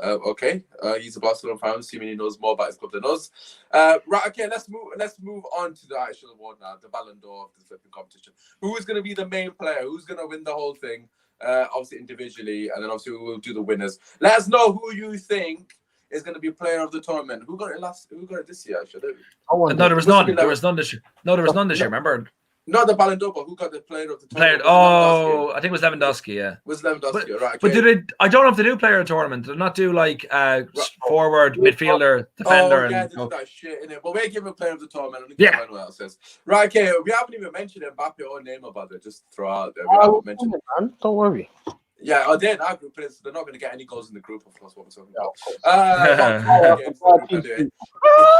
Speaker 1: Okay, he's a Barcelona fan, assuming he knows more about his club than us. Right, okay, let's move on to the actual award now, the Ballon d'Or of the flipping competition. Who is going to be the main player? Who's going to win the whole thing? Obviously individually, and then obviously we will do the winners. Let us know who you think is going to be player of the tournament. Who got it Who got it this year? Actually,
Speaker 3: No, there was none. There was none this year. No, there was none this year. Remember?
Speaker 1: Not the Ballon d'Or, but who got the player of the tournament?
Speaker 3: I think it was Lewandowski. Yeah,
Speaker 1: was Lewandowski, right? Okay.
Speaker 3: But did it? I don't know if they do player of the tournament. Did not do like forward, midfielder, defender,
Speaker 1: yeah,
Speaker 3: and
Speaker 1: they do that shit in it. But we're giving player of the tournament.
Speaker 3: Yeah.
Speaker 1: What else says. Right, okay. We haven't even mentioned Mbappe or Neymar, by the way. Just throw out there. We haven't mentioned
Speaker 4: it, man. Don't worry.
Speaker 1: Yeah, they're in our group, so they're not going to get any goals in the group, of course, what we're talking about.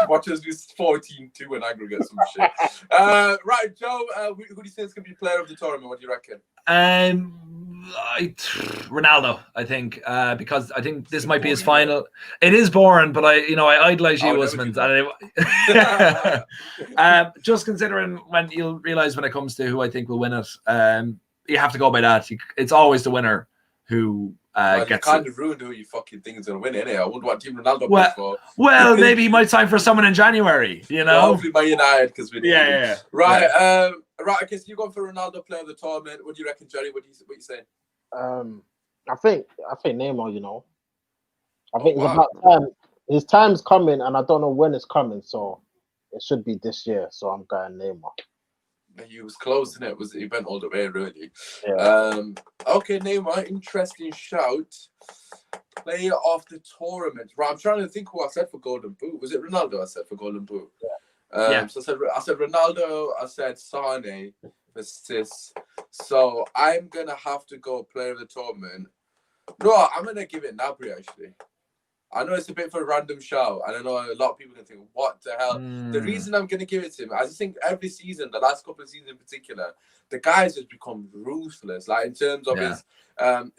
Speaker 1: Watchers do 14-2 in aggregate, some shit. Right, Joe, who do you think is going to be player of the tournament? What do you reckon?
Speaker 3: Ronaldo, I think, because I think this might be his final. It is boring, but I idolize you, Usmaan. Just considering when you'll realize when it comes to who I think will win it, you have to go by that. It's always the winner who gets it.
Speaker 1: Kind of ruined who you fucking think is going to win it, innit? I wouldn't want Team Ronaldo play for.
Speaker 3: Well, maybe he might sign for someone in January, you know?
Speaker 1: Well, hopefully by United, because we
Speaker 3: yeah.
Speaker 1: Right, right, okay, so you going for Ronaldo player of the tournament. What do you reckon, Jerry? What you saying?
Speaker 4: I think Neymar, you know. I think it's about time. His time's coming, and I don't know when it's coming, so it should be this year. So I'm going Neymar.
Speaker 1: He was close, and he went all the way, really.
Speaker 4: Yeah.
Speaker 1: Okay, Neymar, interesting shout. Player of the tournament. Right, I'm trying to think who I said for Golden Boot. Was it Ronaldo I said for Golden Boot?
Speaker 4: Yeah.
Speaker 1: So I said Ronaldo, I said Sane for assists. So I'm going to have to go player of the tournament. No, I'm going to give it Nabry, actually. I know it's a bit of a random shout, and I know a lot of people can think, what the hell? The reason I'm going to give it to him, I just think every season, the last couple of seasons in particular, the guys has become ruthless, like in terms of his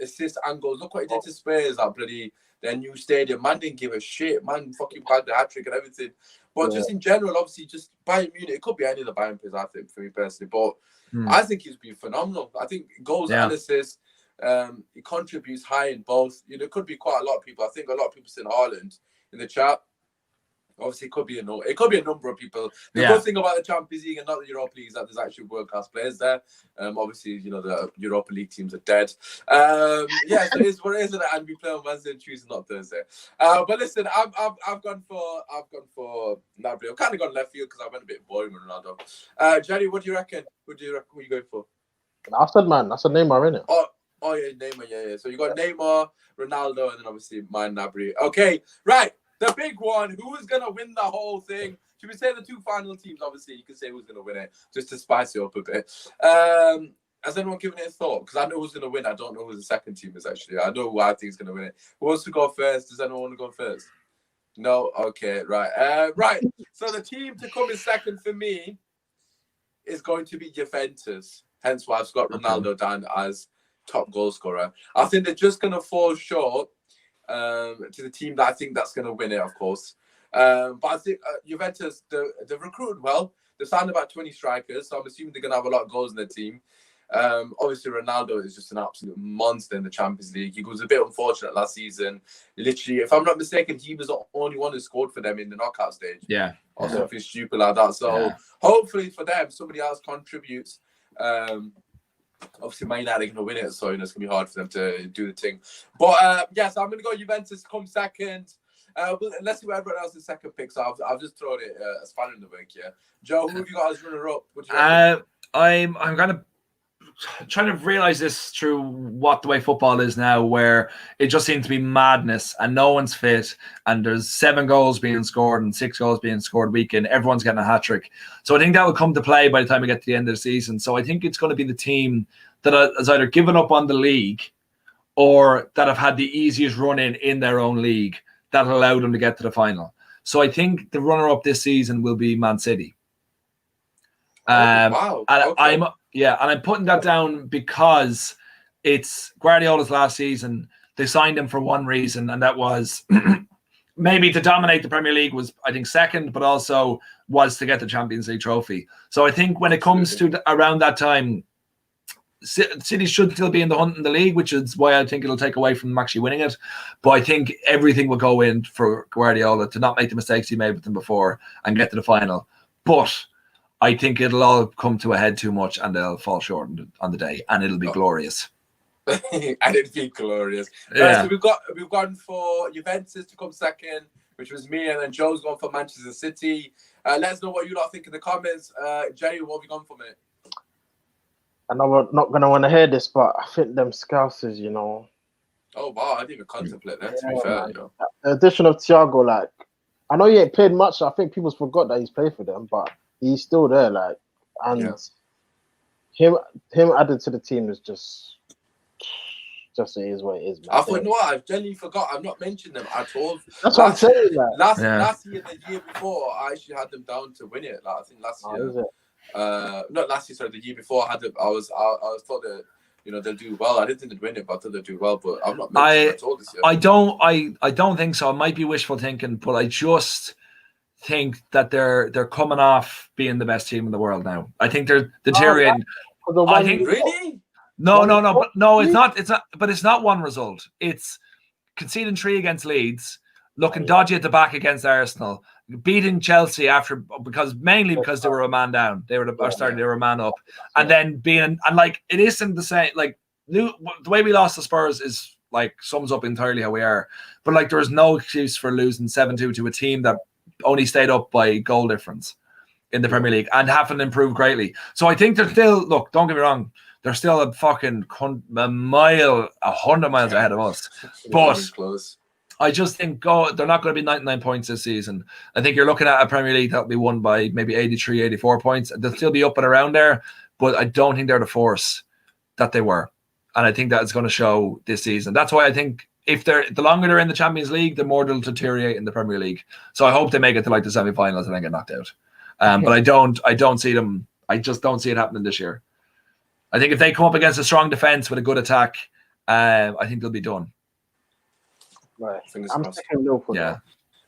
Speaker 1: assist and goals. Look what he did to Spurs, that bloody their new stadium. Man didn't give a shit. Man fucking bagged the hat-trick and everything. But just in general, obviously, just Bayern Munich, it could be any of the Bayern players, I think, for me personally. But I think he's been phenomenal. I think goals and assists, he contributes high in both. You know, it could be quite a lot of people. I think a lot of people saying Haaland in the chat. Obviously, it could be a number of people. The good thing about the Champions League and not the Europa League is that there's actually world-class players there. Obviously, you know, the Europa League teams are dead. So it is what it is, and we play on Wednesday and Tuesday, not Thursday. But listen, I've gone for Nabry. I've kind of gone left field because I went a bit boring with Ronaldo. Jenny, what do you reckon? What are you going for?
Speaker 4: I said Neymar, innit?
Speaker 1: Oh yeah, Neymar, yeah. So you got Neymar, Ronaldo, and then obviously mine, Nabry. Okay, right. The big one. Who is gonna win the whole thing? Should we say the two final teams? Obviously, you can say who's gonna win it, just to spice it up a bit. Has anyone given it a thought? Because I know who's gonna win. I don't know who the second team is actually. I know who I think is gonna win it. Who wants to go first? Does anyone want to go first? No. Okay. Right. Right. So the team to come in second for me is going to be Juventus. Hence why I've got Ronaldo down as top goal scorer. I think they're just going to fall short to the team that I think that's going to win it, of course. But I think Juventus, they've recruited well. They've signed about 20 strikers, so I'm assuming they're going to have a lot of goals in their team. Obviously, Ronaldo is just an absolute monster in the Champions League. He was a bit unfortunate last season. Literally, if I'm not mistaken, he was the only one who scored for them in the knockout stage.
Speaker 3: Yeah.
Speaker 1: Or something stupid like that. So hopefully for them, somebody else contributes. Obviously, Man United are going to win it, so it's going to be hard for them to do the thing. But, so I'm going to go Juventus come second. Let's see what everyone else's second pick. So I've just thrown it a spanner in the work here. Joe, who have you got as runner-up? What do you reckon?
Speaker 3: I'm kind of trying to realize this through what the way football is now, where it just seems to be madness and no one's fit, and there's 7 goals being scored and 6 goals being scored weekend. Everyone's getting a hat trick. So I think that will come to play by the time we get to the end of the season. So I think it's going to be the team that has either given up on the league or that have had the easiest run in their own league that allowed them to get to the final. So I think the runner-up this season will be Man City.
Speaker 1: Wow.
Speaker 3: And
Speaker 1: Okay.
Speaker 3: I'm putting that down because it's Guardiola's last season. They signed him for one reason, and that was maybe to dominate the Premier League was, I think, second, but also was to get the Champions League trophy. So I think when it comes to around that time, City should still be in the hunt in the league, which is why I think it'll take away from them actually winning it. But I think everything will go in for Guardiola to not make the mistakes he made with them before and get to the final. But I think it'll all come to a head too much and they'll fall short on the day, and it'll be glorious.
Speaker 1: And it'd be glorious.
Speaker 3: Yeah.
Speaker 1: So we've gone for Juventus to come second, which was me, and then Joe's gone for Manchester City. Let us know what you lot think in the comments. Jerry, what have you gone for, mate?
Speaker 4: I know we're not going to want to hear this, but I think them Scousers, you know.
Speaker 1: Oh, wow. I didn't even contemplate that, to be fair. You know.
Speaker 4: The addition of Thiago, like, I know he ain't played much. I think people forgot that he's played for them, but he's still there, like, and him added to the team is just it is what it is, man.
Speaker 1: I thought, no, I've genuinely forgot. I've not mentioned them at all.
Speaker 4: That's what I'm saying. Like.
Speaker 1: Last year, the year before, I actually had them down to win it. Like, I think last year, not last year, sorry, the year before, I was thought that, you know, they'll do well. I didn't think they'd win it, but I thought they'd do well. But I'm not mentioning it at all this year.
Speaker 3: I don't think so. It might be wishful thinking, but I just think that they're coming off being the best team in the world now. I think they're deteriorating. I think
Speaker 1: really.
Speaker 3: No, but no, it's not. But it's not one result. It's conceding 3 against Leeds, looking dodgy at the back against Arsenal, beating Chelsea because they were a man down. They were they were a man up, and then it isn't the same. Like the way we lost the Spurs is like sums up entirely how we are. But like there is no excuse for losing 7-2 to a team that only stayed up by goal difference in the Premier League and haven't improved greatly. So I think they're still, look, don't get me wrong, they're still a fucking 100 miles ahead of us. But I just think they're not going to be 99 points this season. I think you're looking at a Premier League that'll be won by maybe 83, 84 points. They'll still be up and around there, but I don't think they're the force that they were. And I think that's going to show this season. That's why I think the longer they're in the Champions League, the more they'll deteriorate in the Premier League. So I hope they make it to like the semi-finals and then get knocked out. But I don't see them. I just don't see it happening this year. I think if they come up against a strong defense with a good attack, I think they'll be done.
Speaker 4: Right. I'm taking Liverpool.
Speaker 3: Yeah.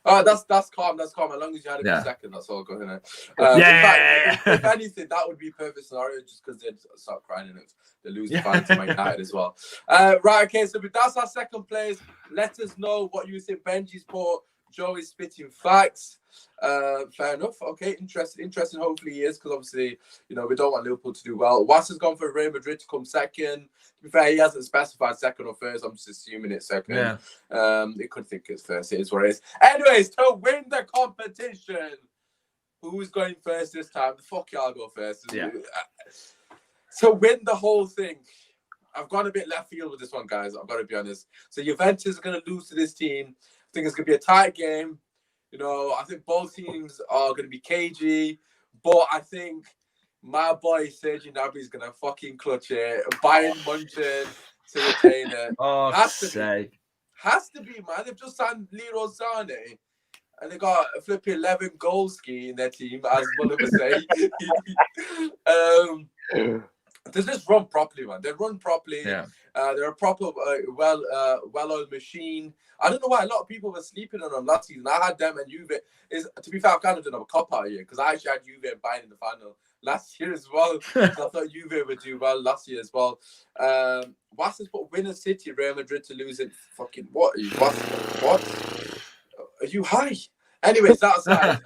Speaker 1: Oh, that's calm. That's calm. As long as you had it for a second, that's all good. If anything, that would be a perfect scenario, just because they'd start crying and they lose the fans to Man United as well. Right. Okay. So that's our second place. Let us know what you think. Benji's put. Joey's spitting facts. Fair enough. Okay, interesting. Hopefully he is, because obviously, you know, we don't want Liverpool to do well. Was has gone for Real Madrid to come second. To be fair, he hasn't specified second or first. I'm just assuming it's second. Yeah. It could think it's first. It is what it is. Anyways, to win the competition, who's going first this time? The fuck y'all go first. Yeah. To win the whole thing, I've gone a bit left field with this one, guys. I've got to be honest. So Juventus is going to lose to this team. I think it's going to be a tight game. You know, I think both teams are going to be cagey, but I think my boy Sergio Gnabry is going to fucking clutch it. Bayern Munchen to retain it.
Speaker 3: Oh,
Speaker 1: has to be, man. They've just signed Leroy Sané, and they got a flipping 11 goal ski in their team, as Muller would say. They just run properly, man. They run properly. Yeah. They're a proper, well-oiled machine. I don't know why a lot of people were sleeping on them last season. I had them and Juve. To be fair, I've kind of done a cop-out here, because I actually had Juve and Bayern in the final last year as well. So I thought Juve would do well last year as well. Wassers put winner City, Real Madrid to lose it. Fucking what? What? Are you high? Anyways, that aside,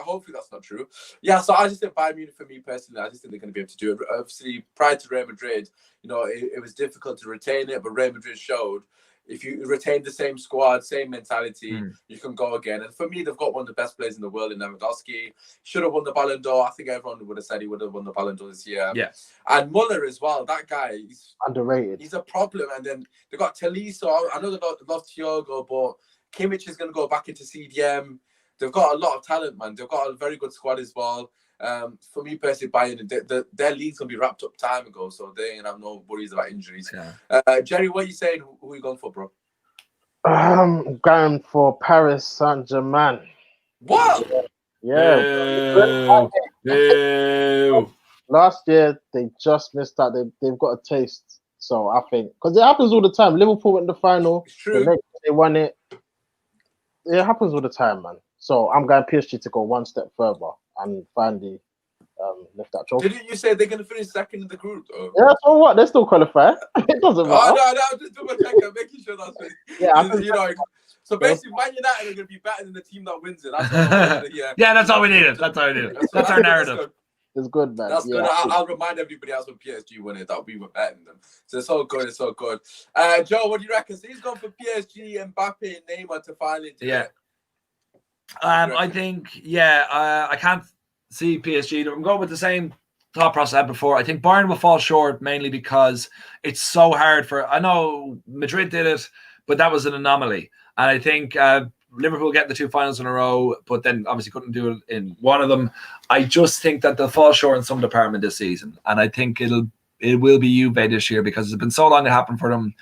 Speaker 1: hopefully that's not true. Yeah, so I just think Bayern Munich, for me personally, I just think they're going to be able to do it. Obviously, prior to Real Madrid, you know, it was difficult to retain it, but Real Madrid showed if you retain the same squad, same mentality, you can go again. And for me, they've got one of the best players in the world in Lewandowski. Should have won the Ballon d'Or. I think everyone would have said he would have won the Ballon d'Or this year.
Speaker 3: Yeah.
Speaker 1: And Muller as well. That guy, he's
Speaker 4: underrated.
Speaker 1: He's a problem. And then they got Tolisso. I know they love Thiago, but Kimmich is going to go back into CDM. They've got a lot of talent, man. They've got a very good squad as well. For me personally, Bayern, their league's gonna be wrapped up time ago, so they ain't have no worries about injuries. Yeah. Jerry, what are you saying? Who are you going for, bro?
Speaker 4: I'm going for Paris Saint-Germain.
Speaker 1: What?
Speaker 4: Yeah. Last year they just missed out. They've got a taste. So I think because it happens all the time. Liverpool went to the final.
Speaker 1: It's true.
Speaker 4: The next year they won it. It happens all the time, man. So I'm going PSG to go one step further and finally lift that trophy.
Speaker 1: Didn't you say they're going to finish second in the group, though?
Speaker 4: Yeah, so what? They're still qualified. It doesn't matter.
Speaker 1: Oh, no, just double check. I'm making sure that's it.
Speaker 4: Yeah,
Speaker 1: you know. So basically, Man United are going to be better than the team that wins it. That's
Speaker 3: yeah, that's all we needed. That's all we needed. That's our narrative.
Speaker 4: It's good, man.
Speaker 1: That's good. I'll remind everybody else when PSG win it that we were betting them. So it's all good. It's all good. Joe, what do you reckon? So he's gone for PSG, Mbappe, and Neymar to finally do it.
Speaker 3: I think, I can't see PSG. I'm going with the same thought process I had before. I think Bayern will fall short mainly because it's so hard I know Madrid did it, but that was an anomaly. And I think Liverpool get the 2 finals in a row, but then obviously couldn't do it in one of them. I just think that they'll fall short in some department this season. And I think it will be Juve this year because it's been so long it happened for them.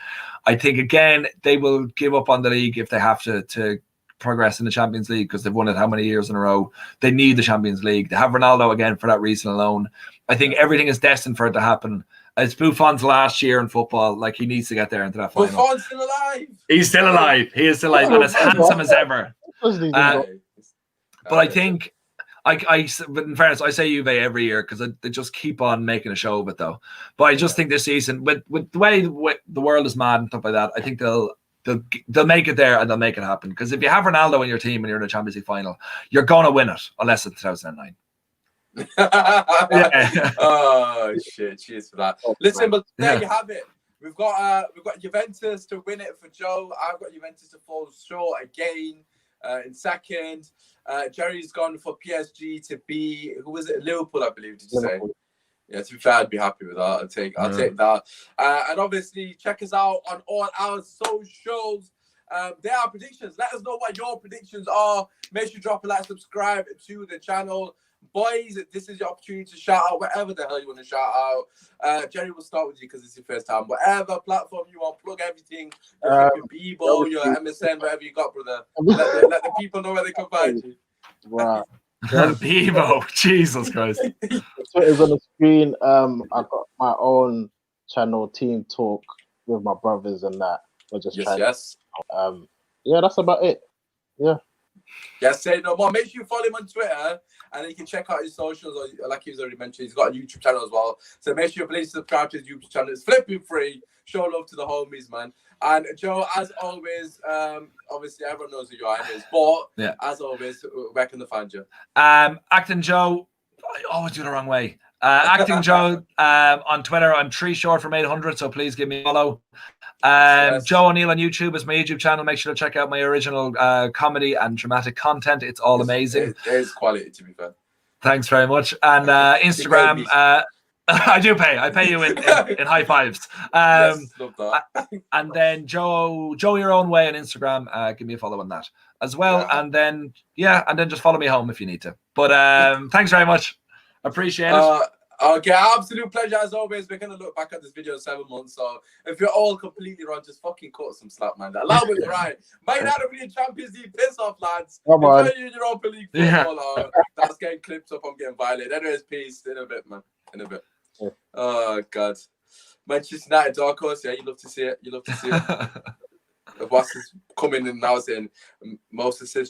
Speaker 3: I think, again, they will give up on the league if they have to progress in the Champions League because they've won it how many years in a row. They need the Champions League. They have Ronaldo again for that reason alone. I think everything is destined for it to happen. It's Buffon's last year in football. Like, he needs to get there into that final.
Speaker 1: Buffon's still alive.
Speaker 3: He's still alive. He is still alive and as handsome as ever. But I think, but in fairness, I say Juve every year because they just keep on making a show of it, though. But I just think this season, with the way the world is mad and stuff like that, I think they'll make it there and they'll make it happen. Because if you have Ronaldo in your team and you're in a Champions League final, you're going to win it, unless it's 2009.
Speaker 1: Oh shit! Cheers for that. Listen, but there you have it. We've got Juventus to win it for Joe. I've got Juventus to fall short again in second. Jerry's gone for PSG to be Liverpool, I believe. Did you say? Yeah, to be fair, I'd be happy with that. I'll take that. And obviously, check us out on all our socials. There are predictions. Let us know what your predictions are. Make sure you drop a like, subscribe to the channel. Boys, this is your opportunity to shout out whatever the hell you want to shout out. Jerry, we'll start with you because it's your first time. Whatever platform you want, plug everything. Your Bebo, your MSN, whatever you got, brother. Let the people know where they can find you.
Speaker 4: Wow.
Speaker 3: Bebo, Jesus Christ.
Speaker 4: Twitter's on the screen. I've got my own channel, Team Talk, with my brothers and that. We're just trying. Yeah, that's about it. Yeah.
Speaker 1: Yes, say no more. Make sure you follow him on Twitter and then you can check out his socials. Or, like he's already mentioned, he's got a YouTube channel as well. So make sure you please subscribe to his YouTube channel. It's flipping free. Show love to the homies, man. And Joe, as always, obviously everyone knows who you are, but as always, where can they find you?
Speaker 3: Acting Joe. I always do it the wrong way. Acting Joe on Twitter. I'm 3 short from 800, so please give me a follow. Joe O'Neill on YouTube is my YouTube channel. Make sure to check out my original comedy and dramatic content. It's all amazing.
Speaker 1: It is quality, to be fair.
Speaker 3: Thanks very much. And Instagram, I do pay. I pay you in high fives.
Speaker 1: Yes, love that.
Speaker 3: And then Joe Your Own Way on Instagram. Give me a follow on that as well. Yeah. And then just follow me home if you need to. But thanks very much. Appreciate it.
Speaker 1: Okay, absolute pleasure as always. We're going to look back at this video in 7 months. So if you're all completely wrong, just fucking cut some slack, man. Allow it right. Might not be in Champions League. Piss off, lads.
Speaker 4: Come on.
Speaker 1: If you're in Europa League football, that's getting clipped up. I'm getting violated. Anyways, peace. In a bit, man. In a bit. Yeah. Oh, God. Manchester United dark horse. Yeah, you love to see it. The boss is coming in now saying most assists